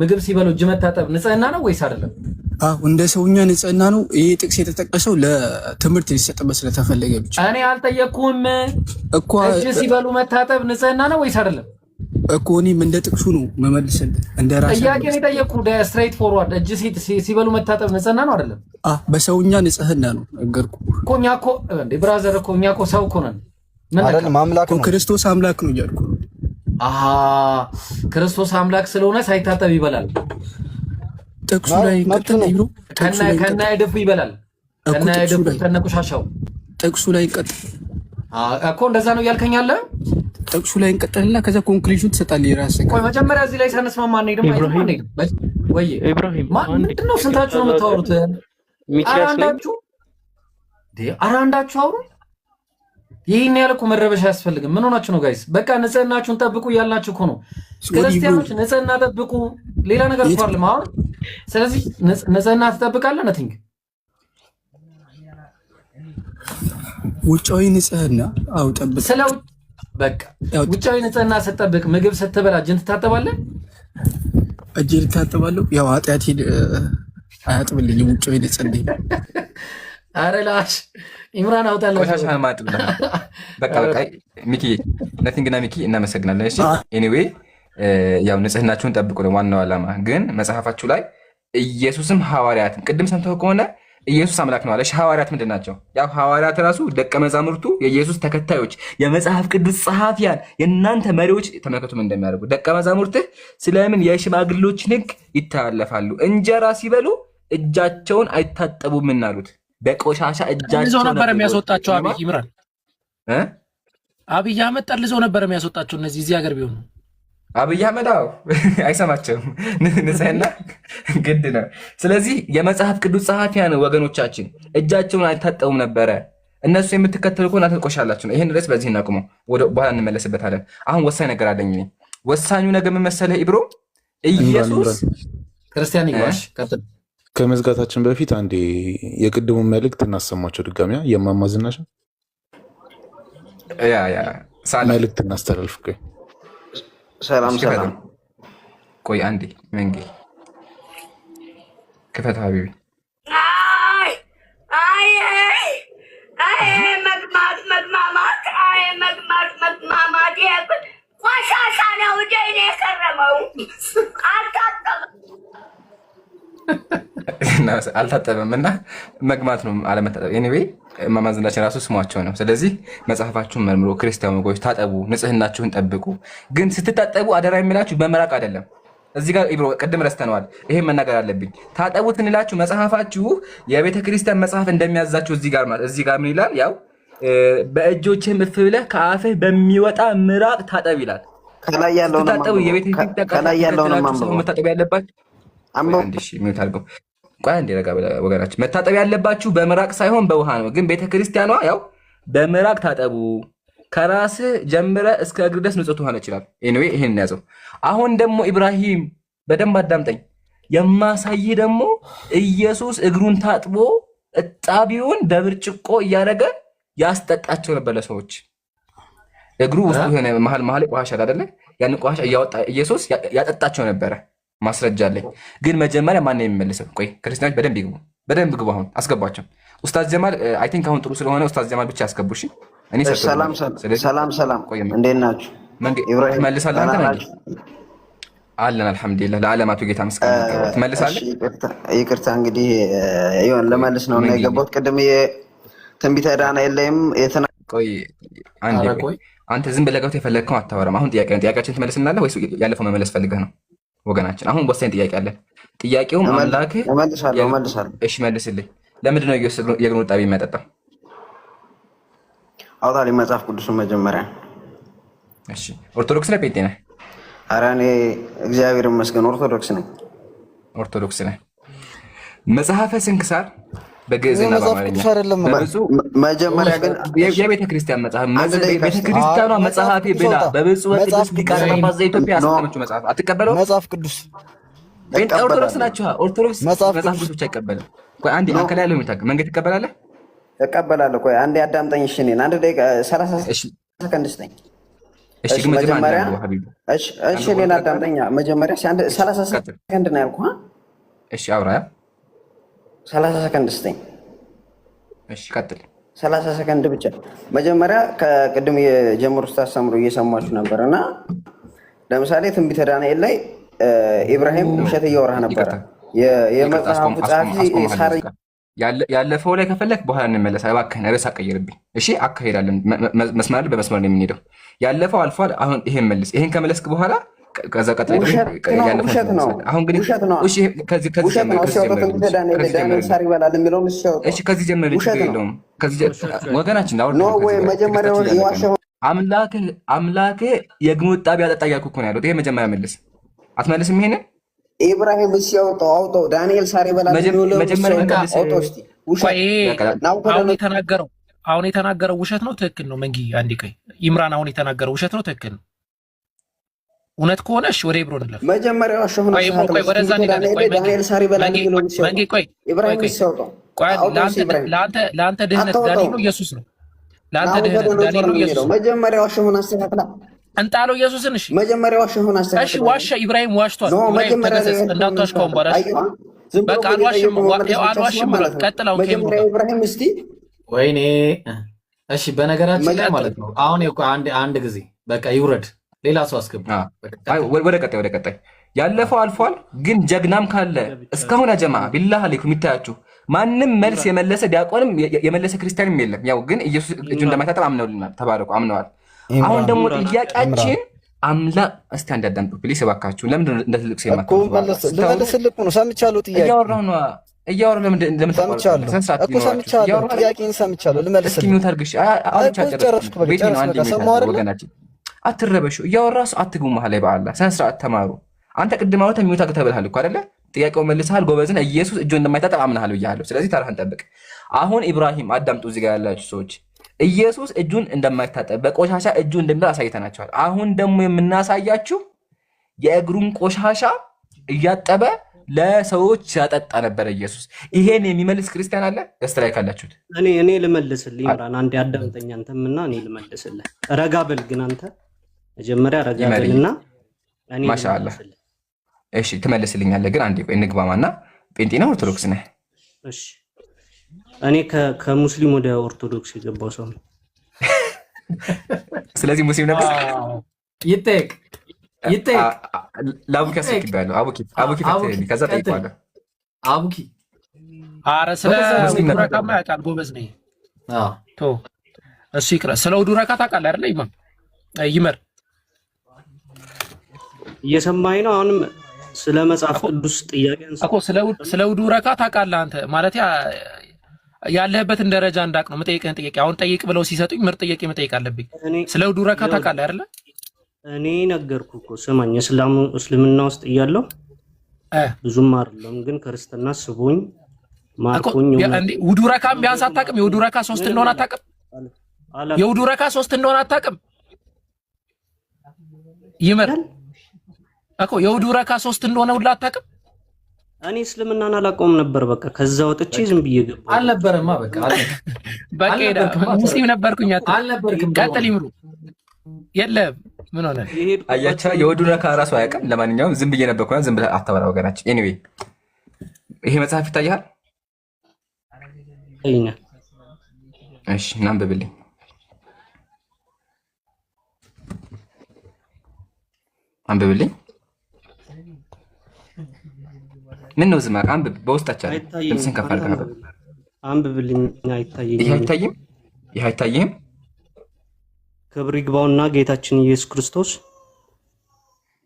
ምግብ ሲበሉ እጅ መታጠብ ንጽህና ነው ወይስ አይደለም? እንደ ሰውኛ ንጽህና ነው። ይሄ ጥቅስ የተጠቀሰው ለትምህርት ሊሰጥበት ስለተፈለገ ብቻ። እኔ አልጠየቅኩም እኮ እጅ ሲበሉ መታጠብ ንጽህና ነው ወይስ አይደለም እኮ። እኔም እንደ ጥቅሱ ነው መመልስልህ። እንደ ራስህ ጥያቄ ነው የጠየቅኩህ። ስትሬት ፎርዋርድ እጅ ሲበሉ መታጠብ ንጽህና ነው አይደለም? በሰውኛ ንጽህና ነው ነገርኩህ እኮ። እኛ እኮ እንደ ብራዘር እኮ እኛ እኮ ሰው እኮ ነን። አምላክ ነው። ክርስቶስ አምላክ ነው እያልኩ ነው። ክርስቶስ አምላክ ስለሆነ ሳይታጠብ ይበላል። ጥቅሱ ላይ ቀጥታ ይብሩ ከና ይደፉ ይበላል። ከና ይደፉ ከነ ቆሻሻው ጥቅሱ ላይ ቀጥ እኮ እንደዛ ነው እያልከኝ አለ። ጥቅሱ ላይ እንቀጥልና ከዛ ኮንክሉዥን ትሰጣለህ የራስህ። ቆይ መጀመሪያ እዚህ ላይ ሳንስማማ እንሄድም ወይ ኢብራሂም ምንድነው? ስንታችሁ ነው የምታወሩት? ኧረ አንዳችሁ አውሩ። ይህን ያህል እኮ መረበሻ አያስፈልግም። ምን ሆናችሁ ነው ጋይስ? በቃ ንጽህናችሁን ጠብቁ እያልናችሁ እኮ ነው። ክርስቲያኖች ንጽህና ጠብቁ፣ ሌላ ነገር እኮ አይደለም አሁን። ስለዚህ ንጽህና ትጠብቃለህ። ነቲንግ ውጫዊ ንጽህና ጠብቅ። በቃ ውጫዊ ንጽህና ስትጠብቅ ምግብ ስትበላ እጅን ትታጠባለህ። እጄን እታጠባለሁ። ያው ኃጢአቴን አያጥብልኝም። ውጭ ወይ ልጸልይ። አረ ላሽ ኢምራን አውጣለሁ። ቆሻሻ ማጥብ በቃ ሚኪ ነቲንግና ሚኪ እናመሰግናለን። እሺ ኤኒዌይ ያው ንጽህናችሁን ጠብቁ ነው ዋናው ዓላማ። ግን መጽሐፋችሁ ላይ ኢየሱስም ሐዋርያትም ቅድም ሰምተው ከሆነ ኢየሱስ አምላክ ነው አለሽ። ሐዋርያት ምንድን ናቸው? ያው ሐዋርያት ራሱ ደቀ መዛሙርቱ የኢየሱስ ተከታዮች የመጽሐፍ ቅዱስ ጸሐፊያን የእናንተ መሪዎች ተመልከቱም እንደሚያደርጉ ደቀ መዛሙርትህ ስለምን የሽማግሌዎችን ሕግ ይተላለፋሉ? እንጀራ ሲበሉ እጃቸውን አይታጠቡም እናሉት። በቆሻሻ እጃቸው ነበር የሚያስወጣቸው። አብይ ይምራል አብይ አህመድ ጠልዘው ነበር የሚያስወጣቸው። እነዚህ እዚህ ሀገር ቢሆኑ አብይ አህመድ አይሰማቸውም። ንጽህና ግድ ነው። ስለዚህ የመጽሐፍ ቅዱስ ጸሐፊያን ወገኖቻችን እጃቸውን አይታጠቡም ነበረ። እነሱ የምትከተሉ ከሆነ አትቆሻላችሁ ነው። ይህን ርዕስ በዚህ እናቁመው፣ በኋላ እንመለስበታለን። አሁን ወሳኝ ነገር አለኝ። ወሳኙ ነገር ምን መሰለህ ኢብሮ? ኢየሱስ ክርስቲያን ይባሽ። ከመዝጋታችን በፊት አንዴ የቅድሙን መልእክት እናሰማቸው ድጋሚ። የማማ ዝናሽ መልእክት እናስተላልፍ። ሰላም ሰላም። ቆይ አንዴ መንጌ ክፈት ሀቢቢ። መግማት ቆሻሻ ነው። ደኔ የከረመው አልታጠበም እና መግማት ነው አለመታጠብ። ኤኒዌይ እማማ ዝናሽን ራሱ ስሟቸው ነው። ስለዚህ መጽሐፋችሁን መርምሮ ክርስቲያን ወገኖች ታጠቡ፣ ንጽህናችሁን ጠብቁ። ግን ስትታጠቡ አደራ የሚላችሁ በመራቅ አይደለም። እዚህ ጋር ኢብሮ ቅድም ረስተነዋል። ይሄን መናገር አለብኝ። ታጠቡት እንላችሁ መጽሐፋችሁ የቤተ ክርስቲያን መጽሐፍ እንደሚያዛችሁ እዚህ ጋር ምን ይላል? ያው በእጆችህም እፍ ብለህ ከአፍህ በሚወጣ ምራቅ ታጠብ ይላል። ከላይ ያለው ነው ታጠቡ። የቤተ ክርስቲያን መታጠብ ያለባችሁ ሚዩት አድርገው። ቆይ አንዴ ረጋ ወገናችን። መታጠብ ያለባችሁ በምራቅ ሳይሆን በውሃ ነው። ግን ቤተ ክርስቲያኗ ያው በምራቅ ታጠቡ ከራስህ ጀምረ እስከ እግር ድረስ ንጹህ ትሆን ይችላል። ኤኒዌይ ይሄን ያዘው። አሁን ደግሞ ኢብራሂም በደንብ አዳምጠኝ። የማሳይህ ደግሞ ኢየሱስ እግሩን ታጥቦ እጣቢውን በብርጭቆ እያደረገ ያስጠጣቸው ነበር ለሰዎች። እግሩ ውስጡ የሆነ መሀል ቆሻሻ አይደለ? ያን ቆሻሻ እያወጣ ኢየሱስ ያጠጣቸው ነበረ። ማስረጃ አለኝ። ግን መጀመሪያ ማን ነው የሚመልሰው? ቆይ ክርስቲያኖች በደንብ ግቡ። አሁን አስገባቸው። ኡስታዝ ጀማል አይ ቲንክ አሁን ጥሩ ስለሆነ ኡስታዝ ጀማል ብቻ ያስገቡሽ። እኔ ሰላም እንዴት ናችሁ? ኢብራሂም መልሳለህ አንተ ነህ አለን። አልሐምዱሊላህ ለዓለማቱ ጌታ ምስጋና ትመልሳለህ። ይቅርታ እንግዲህ ይሁን ለመልስ ነው እና የገባሁት ቅድም የትንቢተ ዳንኤል ላይም ቆይ አንዴ አንተ ዝም ብለህ ገብተህ የፈለግከው አታወራም። አሁን ጥያቄያችን ትመልስናለህ ወይስ ያለፈው መመለስ ፈልገህ ነው? ወገናችን አሁን ወሳኝ ጥያቄ አለ። ጥያቄውም አምላክህ እመልሳለሁ። እሺ መልስልኝ። ለምንድን ነው የእግሩን እጣቢ የሚያጠጣው? አውጣልኝ መጽሐፍ ቅዱስን መጀመሪያ። እሺ ኦርቶዶክስ ነህ ጴንጤ ነህ? ኧረ እኔ እግዚአብሔር ይመስገን ኦርቶዶክስ ነኝ። ኦርቶዶክስ ነህ። መጽሐፈ ስንክሳር በግዕዝና በአማርኛ መጀመሪያ ግን የቤተ ክርስቲያን መጽሐፍ ቤተ ክርስቲያኗ መጽሐፌ ብላ በብፁዕ ወቅዱስ ሊቃነ ጳጳሳት ዘኢትዮጵያ ያስቀመጠችው መጽሐፍ አትቀበለው? መጽሐፍ ቅዱስ ኦርቶዶክስ ናቸው። ኦርቶዶክስ መጽሐፍ ቅዱስ ብቻ አይቀበልም። ቆይ አንዴ አከላ ያለው መንገድ ትቀበላለህ? እቀበላለሁ። ቆይ አንዴ አዳምጠኝ። እሺ እኔን አንድ ደቂቃ 30 ሰከንድ ስጠኝ። እሺ ግን መጀመሪያ እሺ እኔን አዳምጠኝ መጀመሪያ 30 ሰከንድ ነው ያልኩህ። እሺ አውራ 30 ሰከንድ ስጠኝ። እሺ ቀጥል። 30 ሰከንድ ብቻ። መጀመሪያ ከቅድም የጀምሩ ስታስተምሩ እየሰማችሁ ነበር እና ለምሳሌ ትንቢተ ዳንኤል ላይ ኢብራሂም ውሸት እያወራህ ነበረ። የመጽሐፉ ጸሐፊ ሳር ያለፈው ላይ ከፈለክ በኋላ እንመለሳለን። እባክህን ርዕስ አቀይርብኝ። እሺ አካሄዳለን። መስመር በመስመር ነው የምንሄደው። ያለፈው አልፏል። አሁን ይሄን መልስ። ይሄን ከመለስክ በኋላ ከዛ ቀጥታ ውሸት ነው። አሁን ግን እሺ ከዚህ ጀምር ወገናችን አምላክህ የግሙጥ እጣቢ ያጠጣ እያልኩ እኮ ነው ያለው። ይሄ መጀመሪያ መልስ። አትመልስም? ይሄንን ኢብራሂም ሲያወጣው ዳንኤል ሳር ይበላል አሁን የተናገረው ውሸት ነው ትክክል ነው? መንጊ አንዴ ቆይ። ኢምራን አሁን የተናገረው ውሸት ነው ትክክል ነው? እውነት ከሆነ እሺ ወደ ኢብሮ እንለፍ። መጀመሪያው አሸሁን ዳንኤል ሳር ይበላል መንጊ ቆይ ኢብራሂም ሲያወጣው ለአንተ ድህነት ዳንኤል ነው ኢየሱስ ነው? ለአንተ ድህነት ዳንኤል ነው ኢየሱስ ነው? መጀመሪያው አሸሁን አስተካክላ እንጣለው ኢየሱስን። እሺ መጀመሪያ ዋሸሁን አስተካክል። እሺ ዋሸ፣ ኢብራሂም ዋሽቷል። ኢብራሂም ተገሰጽ፣ እንዳትዋሽ ከሆነ በኋላ በቃ አልዋሽም ብሏል። ቀጥለው ከይምሩ ኢብራሂም እስቲ ወይኔ። እሺ በነገራችን ላይ ማለት ነው አሁን እኮ አንድ ጊዜ በቃ ይውረድ፣ ሌላ ሰው አስገቡ። ወደ ቀጣይ ያለፈው አልፏል። ግን ጀግናም ካለ እስካሁን ጀማ ቢላህ አለይኩም ይታያችሁ ማንም መልስ የመለሰ ዲያቆንም የመለሰ ክርስቲያንም የለም። ያው ግን ኢየሱስ እጁን እንደማይታጠብ አምነውልናል። ተባረኩ፣ አምነዋል። አሁን ደግሞ ጥያቄያችን አምላክ እስቲ አንድ አዳምጡ ፕሊስ እባካችሁ። ለምንድን ነው እንደ ትልቅ ሰው የማትሉ? ልመልስልህ ነው። ሰምቻለሁ። ጥያቄ እያወራሁ ለምን ሰምቻለሁ እኮ ሰምቻለሁ። ጥያቄን ሰምቻለሁ። ልመልስልህ እስኪ ሚውት አድርግሽ። ወገናችን አትረበሹ። እያወራሁ አትግቡ መሀል ላይ በአላህ ስነ ስርዓት ተማሩ። አንተ ቅድም አውጥተህ ሚውት አድርገህ ተብልሃል እኮ አይደለ? ጥያቄውን መልሰሃል። ጎበዝን። ኢየሱስ እጁን እንደማይታጠብ አምነሃል ብያለሁ። ስለዚህ ተራህን ጠብቅ። አሁን ኢብራሂም አዳምጡ፣ እዚህ ጋር ያላችሁ ሰዎች ኢየሱስ እጁን እንደማይታጠብ በቆሻሻ እጁ እንደሚል አሳይተናቸዋል። አሁን ደግሞ የምናሳያችሁ የእግሩን ቆሻሻ እያጠበ ለሰዎች ያጠጣ ነበረ ኢየሱስ። ይሄን የሚመልስ ክርስቲያን አለ? ደስ ላይ ካላችሁት እኔ ልመልስልህ ይምራን፣ አንዴ አዳምጠኝ አንተምና እኔ ልመልስልህ። ረጋ በል ግን አንተ መጀመሪያ ረጋ በልና እኔ ማሻአላህ። እሺ ትመልስልኛለህ፣ ግን አንዴ ቆይ እንግባማና ጴንጤ ነው ኦርቶዶክስ ነህ? እሺ እኔ ከሙስሊም ወደ ኦርቶዶክስ የገባው ሰው ነው። ስለዚህ ሙስሊም ነበር። ይጠየቅ ለአቡኪ አስረክቤያለሁ። አቡኪ ፈትልኝ፣ ከዛ ጠይቀዋለሁ። አቡኪ ኧረ ስለ ውዱ ረካማ ያውቃል፣ ጎበዝ ነኝ። እሱ ይቅር። ስለ ውዱ ረካ ታውቃለህ አይደለ? ይመር እየሰማኸኝ ነው? አሁንም ስለ መጽሐፍ ቅዱስ ጥያቄ እኮ ስለ ውዱ ረካ ታውቃለህ አንተ ማለት ያለህበትን ደረጃ እንዳቅ ነው የምጠይቅህን ጥያቄ። አሁን ጠይቅ ብለው ሲሰጡኝ ምርጥ ጥያቄ መጠየቅ አለብኝ። ስለ ውዱ ረካ ታውቃለህ አይደለ? እኔ ነገርኩህ እኮ ስማኝ። እስልምና ውስጥ እያለሁ ብዙም አይደለም፣ ግን ክርስትና ስቦኝ ማርኮኝ። ውዱ ረካም ቢያንስ አታውቅም? የውዱ ረካ 3 እንደሆነ አታውቅም? የውዱ ረካ 3 እንደሆነ አታውቅም? ይመር እኮ የውዱ ረካ 3 እንደሆነ ሁላ አታውቅም? እኔ እስልምናን አላውቀውም ነበር። በቃ ከዛ ወጥቼ ዝም ብዬ ገባሁ። አልነበረማ በቃ ሙስሊም ነበርኩኝ። አልነበርክም። ቀጥል ይምሩ። የለም ምን ሆነ? አያቻ የውዱ ረካ ራሱ አያውቅም። ለማንኛውም ዝም ብዬ ነበርኩና ዝም ብለህ አታወራ ወገናችን። ኤኒዌይ ይሄ መጽሐፍ ይታያል? እሺ እናንብብልኝ። አንብብልኝ። ምን ነው ዝም አልክ? አንብብ። በውስጣችን ልብስን ከፍ አድርገህ አንብብልኝ። አይታየኝም። ይሄ አይታየህም? ክብር ይግባውና ጌታችን ኢየሱስ ክርስቶስ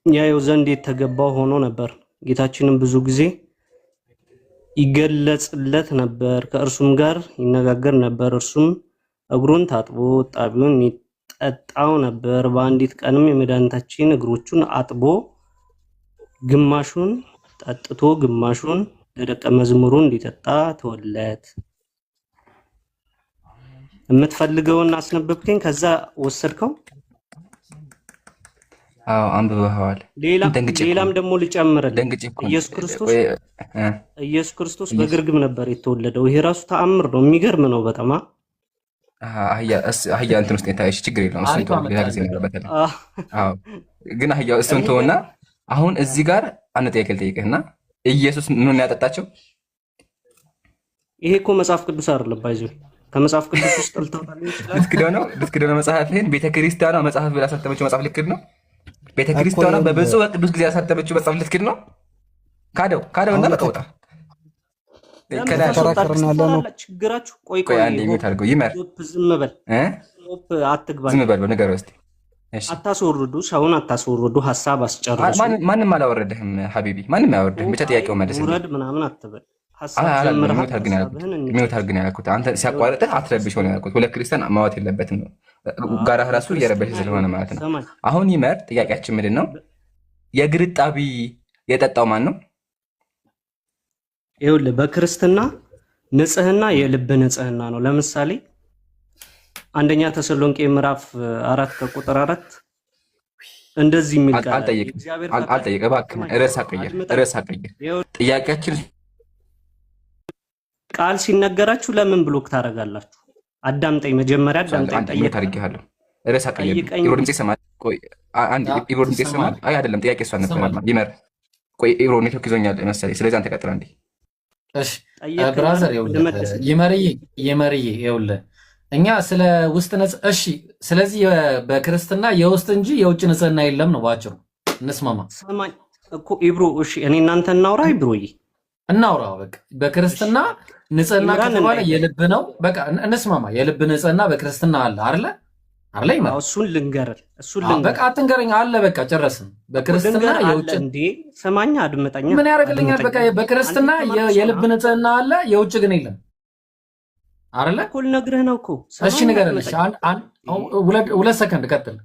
ያየው ዘንድ የተገባው ሆኖ ነበር። ጌታችንም ብዙ ጊዜ ይገለጽለት ነበር፣ ከእርሱም ጋር ይነጋገር ነበር። እርሱም እግሩን ታጥቦ ጣቢውን ይጠጣው ነበር። በአንዲት ቀንም የመድኃኒታችን እግሮቹን አጥቦ ግማሹን ጠጥቶ ግማሹን ለደቀ መዝሙሩ እንዲጠጣ ተወለት። የምትፈልገውን አስነብብከኝ፣ ከዛ ወሰድከው። አዎ አንብበዋል። ሌላም ደግሞ ልጨምርልህ። ኢየሱስ ክርስቶስ በግርግም ነበር የተወለደው። ይሄ ራሱ ተአምር ነው፣ የሚገርም ነው በጣም። አህያ እንትን ውስጥ የታየሽ ችግር የለውም። እሱን ተወው፣ ሌላ ጊዜ እናወራበታለን። አዎ ግን አህያው እሱን ተወውና አሁን እዚህ ጋር አንድ ጥያቄ ልጠይቅህና ኢየሱስ ምኑን ያጠጣቸው? ይሄ እኮ መጽሐፍ ቅዱስ አይደለም ባይዘው፣ ከመጽሐፍ ቅዱስ ውስጥ ልትክደው ነው መጽሐፍህን። ቤተክርስቲያኗ መጽሐፍ ብላ ያሳተመችው መጽሐፍ ልክድ ነው? ቤተክርስቲያኗ በብዙ ቅዱስ ጊዜ ያሳተመችው መጽሐፍ ልክድ ነው? ካደው እና በቃ ውጣ። ችግራችሁ ቆይ አንዴ ሚውት አድርገው። ይመር ዝም በል አትግባ። ዝም በል ንገረው እስኪ። አታስወርዱ፣ ሰውን አታስወርዱ። ሀሳብ አስጨርሱ። ማንም አላወረደህም ሀቢቢ፣ ማንም አያወርድህም። ብቻ ጥያቄው መልስልኝ። ውረድ ምናምን አትበል። ሚውት አድርግ ነው ያልኩት። አንተ ሲያቋርጥህ አትረብሽ ሆነ ያልኩት። ሁለት ክርስቲያን ማዋት የለበትም ነው ጋራ ራሱ እየረበሽ ስለሆነ ማለት ነው። አሁን ይመር ጥያቄያችን ምንድን ነው? የእግር እጣቢ የጠጣው ማን ነው? ይኸውልህ በክርስትና ንጽህና የልብ ንጽህና ነው። ለምሳሌ አንደኛ ተሰሎንቄ ምዕራፍ 4 ከቁጥር 4 እንደዚህ የሚል ቃል አልጠይቅም። እባክህ ርዕስ አቀይር። ጥያቄያችን ቃል ሲነገራችሁ ለምን ብሎክ ታደርጋላችሁ? አዳምጠኝ፣ መጀመሪያ አዳምጠኝ። ጠይቄሃለሁ። ርዕስ አቀይር። ድምጽ ይሰማል? ቆይ አንድ ኢብሮ ይሰማል? አይ አይደለም፣ ጥያቄ እሷ ነበር ይመር። ቆይ ኢብሮ ኔትወርክ ይዞኛል መሰለኝ። ስለዚህ አንተ ቀጥል አንዴ። እሺ ብራዘር ይመርዬ ይኸውልህ እኛ ስለ ውስጥ እሺ፣ ስለዚህ በክርስትና የውስጥ እንጂ የውጭ ንጽህና የለም ነው ባጭሩ። እንስማማ። ሰማኝ እኮ ኢብሮ። እሺ እኔ እናንተ እናውራ፣ ኢብሮዬ እናውራ። በቃ በክርስትና ንጽህና ከተባለ የልብ ነው። በቃ እንስማማ። የልብ ንጽህና በክርስትና አለ አይደለ? ይመር እሱን ልንገርህ፣ በቃ አትንገረኝ አለ። በቃ ጨረስን። በክርስትና የውጭ እንዴ ሰማኛ፣ አድምጠኛ። ምን ያደርግልኛል? በቃ በክርስትና የልብ ንጽህና አለ፣ የውጭ ግን የለም አይደለ? እኮ ልነግርህ ነው እኮ። እሺ ንገረን። እሺ ሁለት ሰከንድ ቀጥል።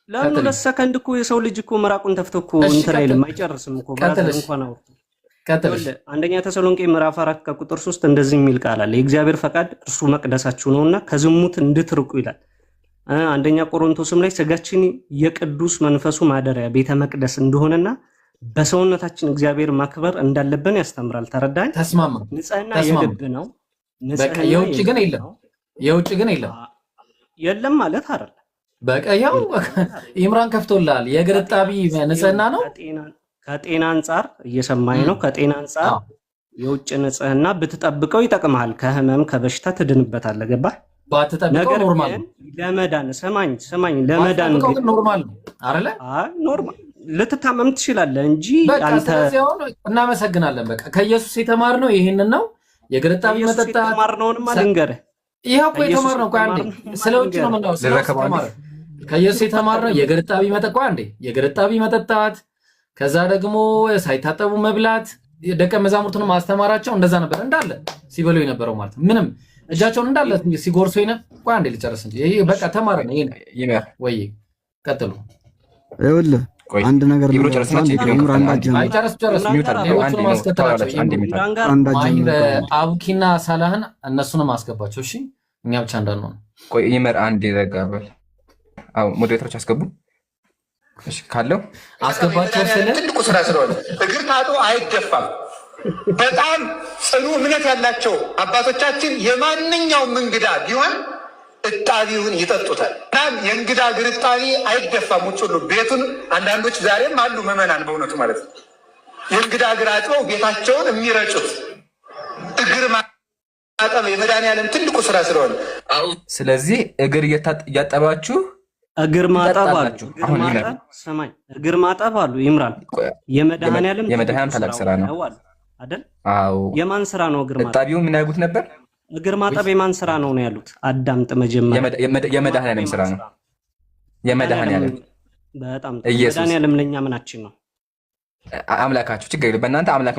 ለምን 2 ሰከንድ? እኮ የሰው ልጅ እኮ ምራቁን ተፍቶ እኮ እንትን አይልም፣ አይጨርስም እኮ ብራዘር። እንኳን አውርቶ አንደኛ ተሰሎንቄ ምዕራፍ 4 ከቁጥር 3 እንደዚህ የሚል ቃል አለ። የእግዚአብሔር ፈቃድ እርሱ መቅደሳችሁ ነውና ከዝሙት እንድትርቁ ይላል። አንደኛ ቆሮንቶስም ላይ ስጋችን የቅዱስ መንፈሱ ማደሪያ ቤተ መቅደስ እንደሆነና በሰውነታችን እግዚአብሔር ማክበር እንዳለብን ያስተምራል። ተረዳኝ? ተስማማ። ንጽህና የልብ ነው። በቃ የውጭ ግን የለም። የውጭ ግን የለም ማለት አይደለም። በቃ ያው ኢምራን ከፍቶላል። የእግር እጣቢ ንጽህና ነው። ከጤና አንጻር እየሰማኝ ነው። ከጤና አንጻር የውጭ ንጽህና ብትጠብቀው ይጠቅምሃል። ከህመም ከበሽታ ትድንበታለህ። ገባህ? ባትጠብቀው ኖርማል ነው። ለመዳን ሰማኝ ለመዳን ግን ኖርማል ነው አይደለ? ኖርማል ልትታመም ትችላለህ እንጂ አንተ እናመሰግናለን። በቃ ከኢየሱስ የተማርነው ይሄንን ነው። የእግር እጣቢ መጠጣት የተማርነውንማ ልንገርህ። ይሄው እኮ የተማርነው እኮ አንዴ ስለ ውጭ ነው የምናወራው። ከኢየሱስ የተማርነው የእግር እጣቢ መጠጣት አንዴ የእግር እጣቢ መጠጣት፣ ከዛ ደግሞ ሳይታጠቡ መብላት፣ ደቀ መዛሙርቱን ማስተማራቸው እንደዛ ነበር እንዳለ ሲበሉ የነበረው ማለት ምንም እጃቸውን እንዳለ ሲጎርሱ ቆይ አንዴ ልጨርስ እንጂ ይሄ በቃ ተማረን። ይሄ ወይ ቀጥሉ። ይኸውልህ አንድ ነገር አቡኪና ሳላህን እነሱንም አስገባቸው። እሺ እኛ ብቻ እንዳንሆን። ቆይ ይመር አንዴ ዘጋበል። አዎ ሞዴሬተሮች አስገቡ። እሺ ካለው አስገባቸው። ስለ ትልቁ ስራ ስለሆነ እግር ታጥቦ አይደፋም። በጣም ጽኑ እምነት ያላቸው አባቶቻችን የማንኛውም እንግዳ ቢሆን እጣቢውን ይጠጡታል። የእንግዳ እግር እጣቢ አይደፋም። ውጭ ሁሉ ቤቱን አንዳንዶች ዛሬም አሉ ምዕመናን በእውነቱ ማለት ነው የእንግዳ እግር አጥበው ቤታቸውን የሚረጩት እግር ማጠብ የመድኃኒዓለም ትልቁ ስራ ስለሆነ ስለዚህ እግር እያጠባችሁ እግር ማጠብ አሉ። አሁን ሰማኝ እግር ማጠብ አሉ። ይምራል የመድኃኒዓለም ታላቅ ስራ ነው አይደል? አዎ የማን ስራ ነው? እግር ማጠብ እጣቢው ምን ያደርጉት ነበር? እግር ማጠብ የማን ስራ ነው ነው ያሉት? አዳምጥ መጀመሪያ። የመድኃኒዓለም ስራ ነው። የመድኃኒዓለም በጣም መድኃኒዓለም ለኛ ምናችን ነው? አምላካችሁ። ችግር የለም በእናንተ አምላክ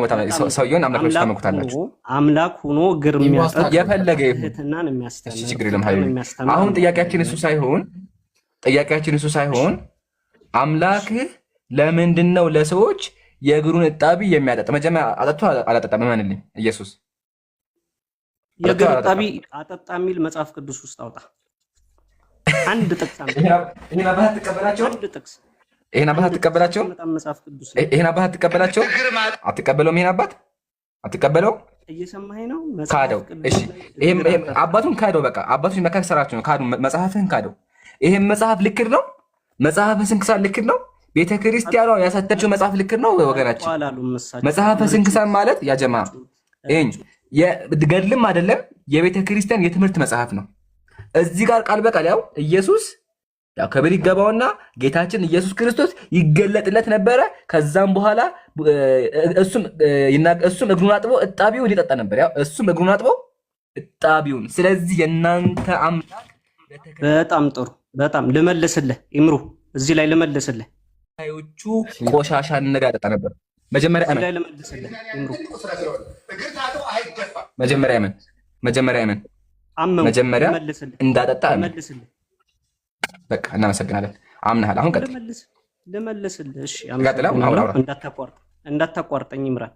ሰውየውን አምላካችሁ ታመኩታላችሁ። አምላክ ሆኖ እግር የሚያጠብ የፈለገ እህትናን የሚያስተምር ችግር የለም። አሁን ጥያቄያችን እሱ ሳይሆን አምላክህ ለምንድን ነው ለሰዎች የእግሩን እጣቢ የሚያጠጣ? መጀመሪያ አጠጥቶ አላጠጣም? እመንልኝ ኢየሱስ የእግር እጣቢ አጠጣ የሚል መጽሐፍ ቅዱስ ውስጥ አውጣ። አንድ ጥቅስ ይሄን አባት ተቀበላቸው። አንድ ጥቅስ ይሄን አባት ተቀበላቸው። መጽሐፍ ቅዱስ ይሄን አባት ተቀበላቸው። አትቀበለውም? ይሄን አባት አትቀበለው? እየሰማኸኝ ነው? ካደው። እሺ ይሄም አባቱን ካደው። በቃ አባቱን መከሰራቸው ነው። ካዱ። መጽሐፍህን ካደው። ይሄን መጽሐፍ ልክር ነው። መጽሐፍ ስንክሳር ልክር ነው። ቤተ ክርስቲያኗ ያሳተችው መጽሐፍ ልክር ነው። ወገናችን መጽሐፈ ስንክሳር ማለት ያጀማ ይሄን ገድልም አይደለም፣ የቤተ ክርስቲያን የትምህርት መጽሐፍ ነው። እዚህ ጋር ቃል በቃል ያው ኢየሱስ ያው ክብር ይገባውና ጌታችን ኢየሱስ ክርስቶስ ይገለጥለት ነበረ። ከዛም በኋላ እሱም እግሩን አጥቦ እጣቢውን ይጠጣ ነበር። ያው እሱም እግሩን አጥቦ እጣቢውን። ስለዚህ የእናንተ አምላክ በጣም ጥሩ። በጣም ልመልስልህ ኢምሩ፣ እዚህ ላይ ልመልስልህ። ታዮቹ ቆሻሻ ነገር ያጠጣ ነበር። መጀመሪያ ምን መጀመሪያ እንዳጠጣ በቃ እናመሰግናለን። አምናሃል። አሁን ቀጥል። ልመልስልህ። እሺ እንዳታቋርጠኝ ይምራል።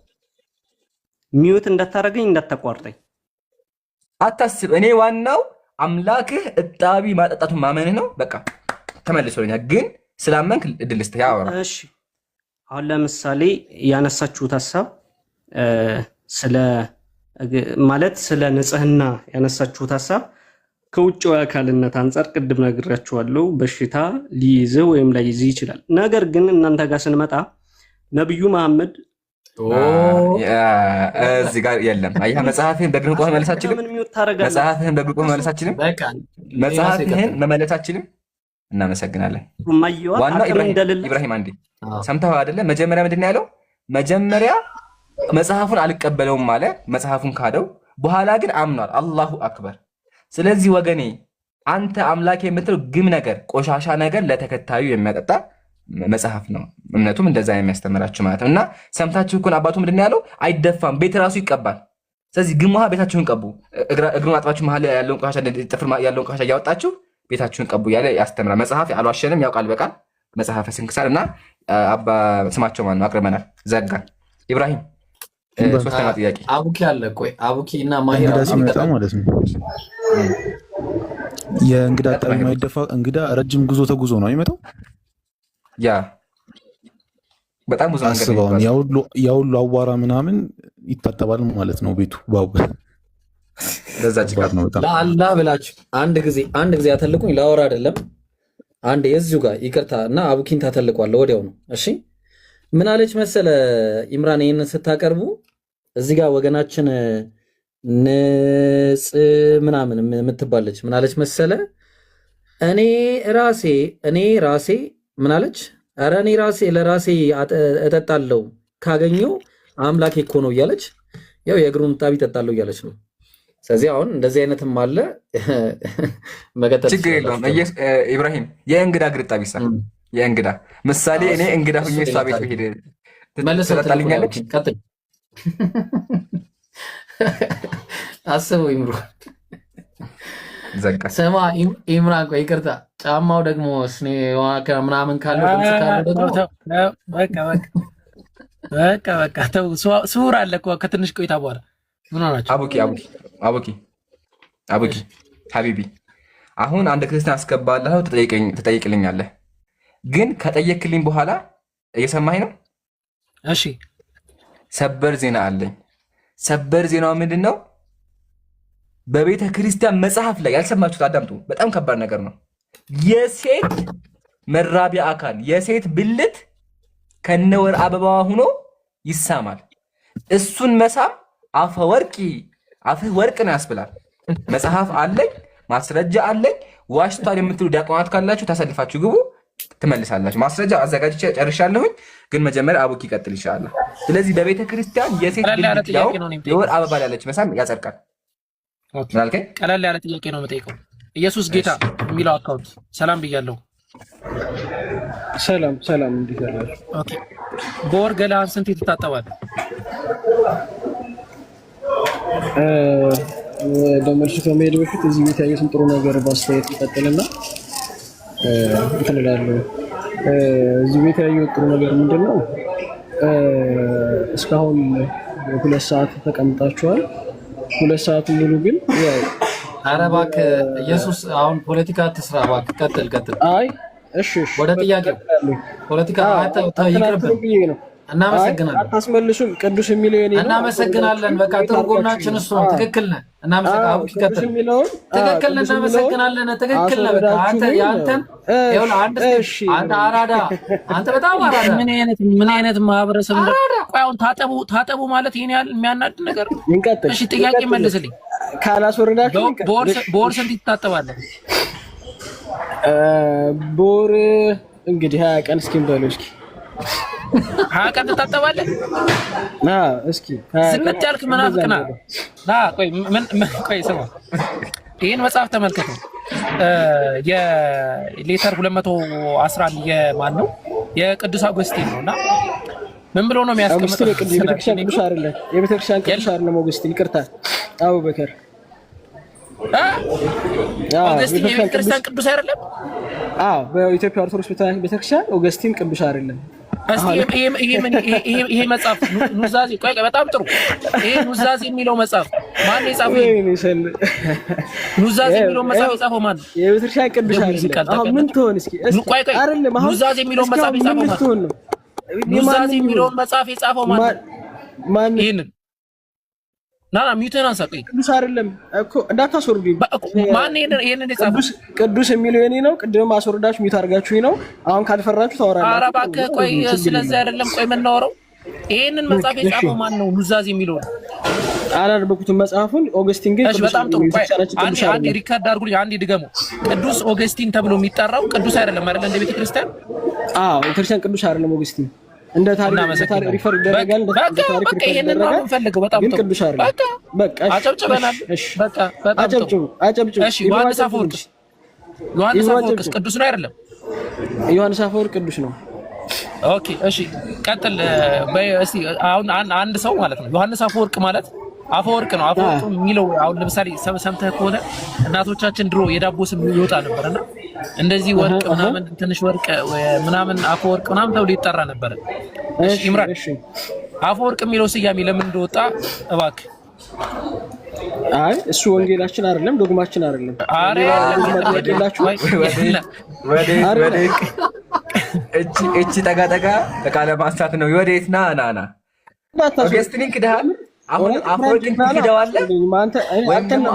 ሚዩት እንዳታረገኝ፣ እንዳታቋርጠኝ አታስብ። እኔ ዋናው አምላክህ እጣቢ ማጠጣቱን ማመንህ ነው። በቃ ተመልሶልኛል። ግን ስላመንክ እድል ልስጥህ። ያወራ። እሺ አሁን ለምሳሌ ያነሳችሁት ሀሳብ ስለ ንጽህና ያነሳችሁት ሀሳብ ከውጭው አካልነት አንጻር ቅድም ነግራችኋለሁ፣ በሽታ ሊይዝህ ወይም ላይይዝህ ይችላል። ነገር ግን እናንተ ጋር ስንመጣ ነብዩ መሐመድ እዚህ ጋር የለም። አያ መጽሐፍህን በእግርህ ቆመህ መመለስ አትችልም። መጽሐፍህን በእግርህ ቆመህ መመለስ አትችልም። መጽሐፍህን መመለስ አትችልም። እናመሰግናለን። ዋናው ኢብራሂም አንዴ ሰምተኸው አይደለ? መጀመሪያ ምንድን ነው ያለው? መጀመሪያ መጽሐፉን አልቀበለውም አለ። መጽሐፉን ካደው። በኋላ ግን አምኗል። አላሁ አክበር። ስለዚህ ወገኔ አንተ አምላክ የምትለው ግም ነገር፣ ቆሻሻ ነገር ለተከታዩ የሚያጠጣ መጽሐፍ ነው። እምነቱም እንደዛ የሚያስተምራችሁ ማለት ነው። እና ሰምታችሁ እኮ አባቱ ምንድን ነው ያለው? አይደፋም፣ ቤት ራሱ ይቀባል። ስለዚህ ግም ውሃ ቤታችሁን ቀቡ። እግሩን አጥባችሁ መሀል ያለውን ቆሻሻ ጥፍር ያለውን ቆሻሻ እያወጣችሁ ቤታችሁን ቀቡ እያለ ያስተምራል። መጽሐፍ አልዋሸንም፣ ያውቃል በቃል መጽሐፈ ስንክሳር እና አባ ስማቸው ማን ነው? አቅርበናል፣ ዘጋን። ኢብራሂም ሶስተኛ ጥያቄ አቡኪ አለ። ቆይ አቡኪ እና ማሂራ ሲመጣ ማለት ነው የእንግዳ ጠቢ ማይደፋ እንግዳ ረጅም ጉዞ ተጉዞ ነው የሚመጣው። ያ በጣም ብዙ ነገር አስበውን ያውሉ አዋራ ምናምን ይታጠባል ማለት ነው ቤቱ ባቡ ለዛ ጭቃት ነው። በጣም ለአላህ ብላችሁ አንድ ጊዜ አተልቁኝ ላወራ አይደለም። አንድ የዚሁ ጋር ይቅርታ እና አቡኪን ታተልቋለ ወዲያው ነው። እሺ ምን አለች መሰለ ኢምራን፣ ይህንን ስታቀርቡ እዚህ ጋር ወገናችን ንጽ ምናምን የምትባለች ምን አለች መሰለ እኔ ራሴ ምን አለች? ኧረ እኔ ለራሴ እጠጣለሁ ካገኘው አምላኬ እኮ ነው እያለች ያው የእግሩን ጣቢ እጠጣለሁ እያለች ነው። ስለዚህ አሁን እንደዚህ አይነትም አለ። መቀጠል ችግር የለውም። ኢብራሂም የእንግዳ እግር ጣቢሳ የእንግዳ ምሳሌ እኔ እንግዳ ሁኜ እሷ ቤት ብሄድ ትጠጣልኛለች? ቀጥል። አስበው ይምሩ ዘጋ። ስማ ኢምራን፣ ቆይ ይቅርታ፣ ጫማው ደግሞ ስኔ ምናምን ካለው ድምፅ ካለው ደግሞ በቃ ተው። ሱር አለ እኮ ከትንሽ ቆይታ በኋላ ምን ሆናችሁ? አቡኪ ሀቢቢ፣ አሁን አንድ ክርስቲያን አስገባለሁ ትጠይቅልኛለህ። ግን ከጠየክልኝ በኋላ እየሰማኝ ነው? እሺ፣ ሰበር ዜና አለኝ። ሰበር ዜናው ምንድን ነው? በቤተ ክርስቲያን መጽሐፍ ላይ ያልሰማችሁት አዳምጡ። በጣም ከባድ ነገር ነው። የሴት መራቢያ አካል የሴት ብልት ከነወር አበባዋ ሆኖ ይሳማል። እሱን መሳም አፍህ ወርቅ ነው ያስብላል። መጽሐፍ አለኝ፣ ማስረጃ አለኝ። ዋሽቷል የምትሉ ዲያቆናት ካላችሁ ታሰልፋችሁ ግቡ፣ ትመልሳላችሁ። ማስረጃ አዘጋጅቼ ጨርሻለሁኝ። ግን መጀመሪያ አቡኪ ይቀጥል ይሻላል። ስለዚህ በቤተ ክርስቲያን የሴት ብልት ያው የወር አበባ ያለች መሳም ያጸድቃል። ቀለል ያለ ጥያቄ ነው የምጠይቀው። ኢየሱስ ጌታ የሚለው አካውንት ሰላም ብያለሁ። ሰላም እንዴት ያላችሁ? ኦኬ፣ በወር ገላህን ስንት ትታጠባለህ? ደመልሽ ከመሄድ በፊት እዚህ ቤት ያየሁትን ጥሩ ነገር ባስተያየት ይቀጥልና እንትን እላለሁ። እዚህ ቤት ያየሁት ጥሩ ነገር ምንድን ነው? እስካሁን 2 ሰዓት ተቀምጣችኋል። 2 ሰዓት ሙሉ ግን ያው ኧረ እባክህ ኢየሱስ አሁን ፖለቲካ አትስራ እባክህ። ቀጥል። አይ እሺ፣ ወደ ጥያቄው ፖለቲካ ይቅርብን። እናመሰግናለን። አታስመልሱም። ቅዱስ የሚለው የኔ ነው። እናመሰግናለን። በቃ ጥሩ ጎናችን እሱ ነው። ትክክል ነህ። እናመሰግናለን። ትክክል ነህ። እናመሰግናለን። ትክክል ነህ። በቃ አንተ ያንተን ይኸውልህ፣ አንተ አራዳ፣ አንተ በጣም አራዳ። ምን አይነት ማህበረሰብ ነው? ቆይ አሁን ታጠቡ ማለት ይሄን ያህል የሚያናድ ነገር? እሺ ጥያቄ መልስልኝ። ካላስወረዳችሁ በወር ስንት ትታጠባለህ? በወር እንግዲህ 20 ቀን እስኪ እንበለው እስኪ 20 ቀን ትታጠባለህ? እስኪ ዝንጥ ያልክ መናፍቅ ነህ። ቆይ ስማ፣ ይህን መጽሐፍ ተመልከተው። የሌተር 211 የማን ነው? የቅዱስ አውግስቲን ነው። እና ምን ብሎ ነው የሚያስቀምጠው? የቤተክርስቲያን ቅዱስ አይደለም አውግስቲን፣ ይቅርታ አቡበከር። አውግስቲን የቤተክርስቲያን ቅዱስ አይደለም? በኢትዮጵያ ኦርቶዶክስ ቤተክርስቲያን አውግስቲን ቅዱስ አይደለም። ይሄ መጽሐፍ ኑዛዜ፣ ቆይ በጣም ጥሩ። ይሄ ኑዛዜ የሚለው መጽሐፍ ማን የጻፈው? ኑዛዜ የሚለው መጽሐፍ የጻፈው ማን ነው? የቤተክርስቲያን ቅዱስ አይደለም። አሁን ምን ትሆን እስኪ? አይደለም አሁን ኑዛዜ የሚለው መጽሐፍ የጻፈው ማን ነው? ኑዛዜ የሚለው መጽሐፍ የጻፈው ማን ነው? ይሄንን ና ሚዩትን አንሳ። ቆይ ቅዱስ አይደለም እኮ እንዳታስወርዱኝ። ማን ይሄንን የጻፈው? ቅዱስ የሚለው የኔ ነው። ቅድም አስወርዳችሁ ሚዩት አድርጋችሁኝ ነው። አሁን ካልፈራችሁ ታወራላችሁ። ኧረ እባክህ ቆይ፣ ስለዚህ አይደለም ቆይ የምናወራው። ይሄንን መጽሐፍ የጻፈው ማን ነው? ኑዛዜ የሚለው አላነበብኩትም መጽሐፉን። ኦገስቲን ግን በጣም ጥሩ። አንዴ ሪካርድ አድርጉልኝ፣ አንዴ ድገሙ። ቅዱስ ኦገስቲን ተብሎ የሚጠራው ቅዱስ አይደለም አይደል? እንደ ቤተ ክርስቲያን ቤተክርስቲያን ቅዱስ አይደለም ኦገስቲን። እንደ ታሪክ ሪፈር ይደረጋል። እንደ ታሪክ በቃ ይሄንን ነው የምንፈልገው። በጣም ጥሩ። ቅዱስ አይደለም። በቃ አጨብጭበናል። በቃ በጣም ጥሩ። አጨብጭቡ። እሺ ዮሐንስ አፈወርቅ ቅዱስ ነው አይደለም? ዮሐንስ አፈወርቅ ቅዱስ ነው። ኦኬ እሺ ቀጥል። እስቲ አሁን አንድ ሰው ማለት ነው ዮሐንስ አፈወርቅ ማለት አፈወርቅ ነው። አፈወርቅ የሚለው አሁን ለምሳሌ ሰምተህ ከሆነ እናቶቻችን ድሮ የዳቦ ስም ይወጣ ነበርና እንደዚህ ወርቅ ምናምን ትንሽ ወርቅ ምናምን አፈወርቅ ምናምን ተብሎ ይጠራ ነበር። እሺ ኢምራን አፈወርቅ የሚለው ስያሜ ለምን እንደወጣ እባክህ። አይ እሱ ወንጌላችን አይደለም፣ ዶግማችን አይደለም። አሬ እቺ ጠጋ ቃለ ማንሳት ነው። ወዴት ና ኦገስቲንን ክደሃል። አሁን አፈወርቅን ትክደዋለህ ወይም ደግሞ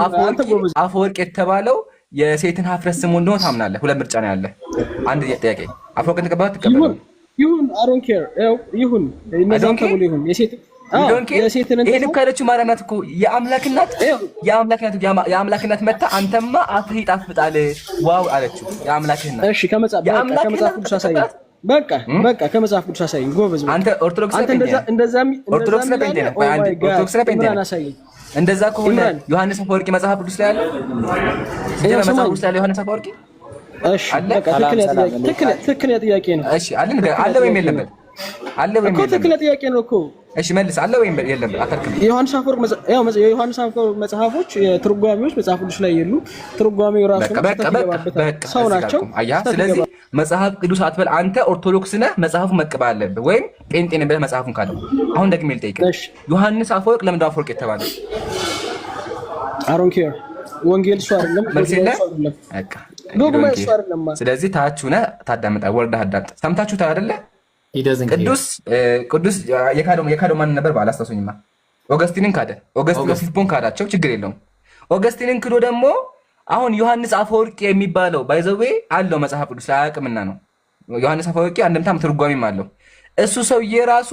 አፈወርቅ የተባለው የሴትን ሀፍረት ስሙ እንደሆነ ታምናለህ? ሁለት ምርጫ ነው ያለህ። አንድ ጥያቄ አፈወርቅን ትቀበለው? ይሁን አሮን ኬር ይሁን እነዛን ተብሎ ይሁን የሴትን ይሄን እኮ ያለችው ማርያም ናት እኮ የአምላክናት መታ አንተማ አፍህ ይጣፍጣል ዋው አለችው። የአምላክናት እሺ ከመጽሐፍ ቅዱስ አሳየኝ። በቃ ከመጽሐፍ ቅዱስ አሳየኝ። ጎበዝ አንተ ኦርቶዶክስ ነህ? ኦርቶዶክስ ነህ? እንደዛ ከሆነ ዮሐንስ አፈወርቂ መጽሐፍ ቅዱስ ላይ አለ? መጽሐፍ ቅዱስ ላይ ዮሐንስ አፈወርቂ እሺ በቃ ትክክለኛ ጥያቄ ነው። እሺ አለ ወይም የለበት? አለ ወይም የለበት? ትክክለኛ ጥያቄ ነው እኮ። እሺ መልስ። አለ ወይም የለም? አታልክም። የዮሐንስ አፈወርቅ መጽሐፎች የትርጓሜዎች መጽሐፍ ቅዱስ ላይ የሉ። ትርጓሜው ራሱ ሰው ናቸው። ስለዚህ መጽሐፍ ቅዱስ አትበል። አንተ ኦርቶዶክስ ነህ፣ መጽሐፉ መቀበል አለብህ። ወይም ጴንጤ ነህ ብለህ መጽሐፉን ካለ አሁን ደግሜ ልጠይቅህ፣ ዮሐንስ አፈወርቅ ለምን አፈወርቅ የተባለ? አሮን ኬር ወንጌል እሱ አይደለም። መልስ የለም። በቃ ዶግማ እሱ አይደለም። ስለዚህ ታች ሆነህ ታዳምጣለህ። ወርደህ አዳምጥ። ሰምታችሁታል አይደለ? ቅዱስ የካደው ማን ነበር? ባላስታውሱኝማ ኦገስቲንን ካደ። ኦገስቲን ፊልጶን ካዳቸው፣ ችግር የለውም። ኦገስቲንን ክዶ ደግሞ አሁን ዮሐንስ አፈወርቅ የሚባለው ባይዘዌ አለው መጽሐፍ ቅዱስ አያውቅምና ነው። ዮሐንስ አፈወርቅ አንድምታም ትርጓሜም አለው። እሱ ሰውዬ ራሱ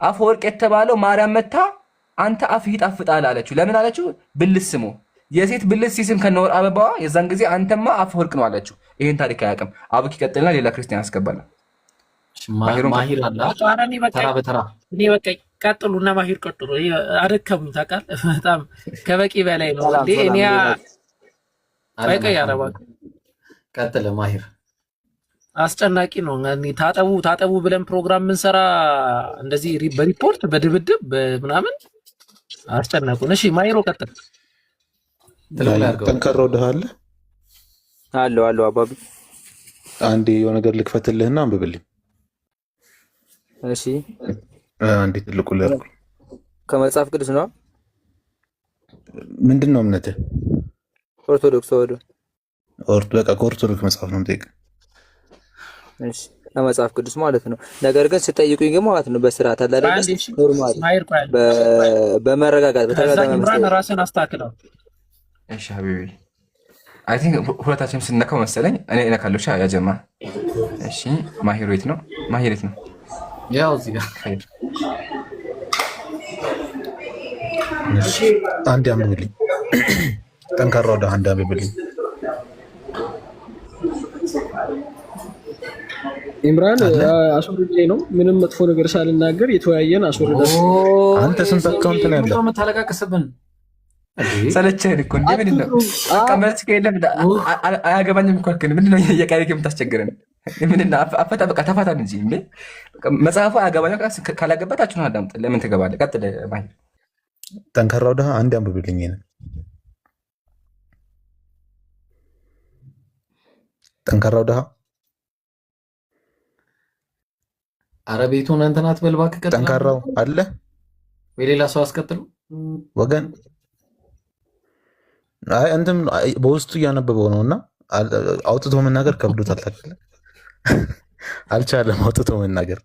አፈወርቅ የተባለው ማርያም መታ አንተ አፍህ ይጣፍጣል አለችው። ለምን አለችው? ብልት ስሙ የሴት ብልት ሲስም ከነወር አበባዋ የዛን ጊዜ አንተማ አፈወርቅ ነው አለችው። ይሄን ታሪክ አያውቅም። አብክ ይቀጥልና ሌላ ክርስቲያን ያስገባል። ማሂር አለ ተራ በተራ እኔ በቃ ቀጥሉና ማሂር ቀጥሉ። አደከሙኝ ታውቃለህ፣ በጣም ከበቂ በላይ ነው እንዴ እኔ ያረባ ቀጥለ ማሂር አስጨናቂ ነው። ታጠቡ ብለን ፕሮግራም ምንሰራ እንደዚህ በሪፖርት በድብድብ በምናምን አስጨናቁን። እሺ ማሂሮ ቀጥል። ጠንከረው ድሃለ አለው አባቢ አንዴ የሆነ ነገር ልክፈትልህና አንብብልኝ። እሺ አንዴ ትልቁ ለርኩ ከመጽሐፍ ቅዱስ ነው። ምንድን ነው እምነትህ? ኦርቶዶክስ ተዋህዶ። በቃ ከኦርቶዶክስ መጽሐፍ ነው የምጠይቅ። እሺ ከመጽሐፍ ቅዱስ ማለት ነው። ነገር ግን ስጠይቁኝ ግን ማለት ነው በስርዓት አለ አይደል? ኖርማል በመረጋጋት በተረጋጋት ነው። ራስን አስተካክለው። እሺ ሀቢቢ አይ ቲንክ ሁለታችንም ስንነካው መሰለኝ። እኔ እነካለሁ። ያ ጀማ እሺ ማሂር የት ነው? ማሂር የት ነው? ያው እዚህ ጋር አንድ አንብብልኝ። ጠንካራው ወደ አንድ አንብብልኝ። ኢምራን አስወርጄ ነው ምንም መጥፎ ነገር ሳልናገር የተወያየን አስወርዳሽ። አንተ ስንት አካውንት ነው ያለው? መታለቃቀስብን ሰለቸህን እኮ እንዴ! ምንድን ነው ቀመርት ከየለም አያገባኝም እኮ ግን ምንድን ነው የቃሪክ የምታስቸግረን? ምንድን አፈታ በቃ ተፋታን እንጂ እንዴ! መጽሐፉ አያገባኝ ካላገባታችሁን አዳምጥ። ለምን ትገባለህ? ቀጥል ማሂር። ጠንካራው ድሃ አንድ አንብብልኝ። ጠንካራው ድሃ ኧረ ቤቱን እንትን አትበል እባክህ። ቀጥል። ጠንካራው አለ ወይ ሌላ ሰው አስቀጥሉ ወገን። አይ እንትን በውስጡ እያነበበው ነውና አውጥቶ መናገር ከብዶታል። ታውቃለህ፣ አልቻለም አውጥቶ መናገር።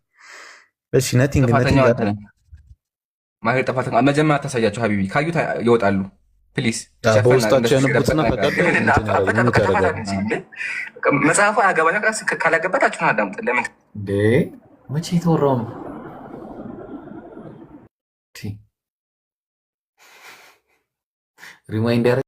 እሺ ነቲንግ ማሄር ጥፋት መጀመሪያ ታሳያቸው ሀቢቢ ካዩ ይወጣሉ። ፕሊዝ በውስጣቸው ያነቡትና መጽሐፉ አያገባኝ ካላገባታችሁን አዳምጥ። ለምን መቼ የተወራው ነው? ሪማይንደር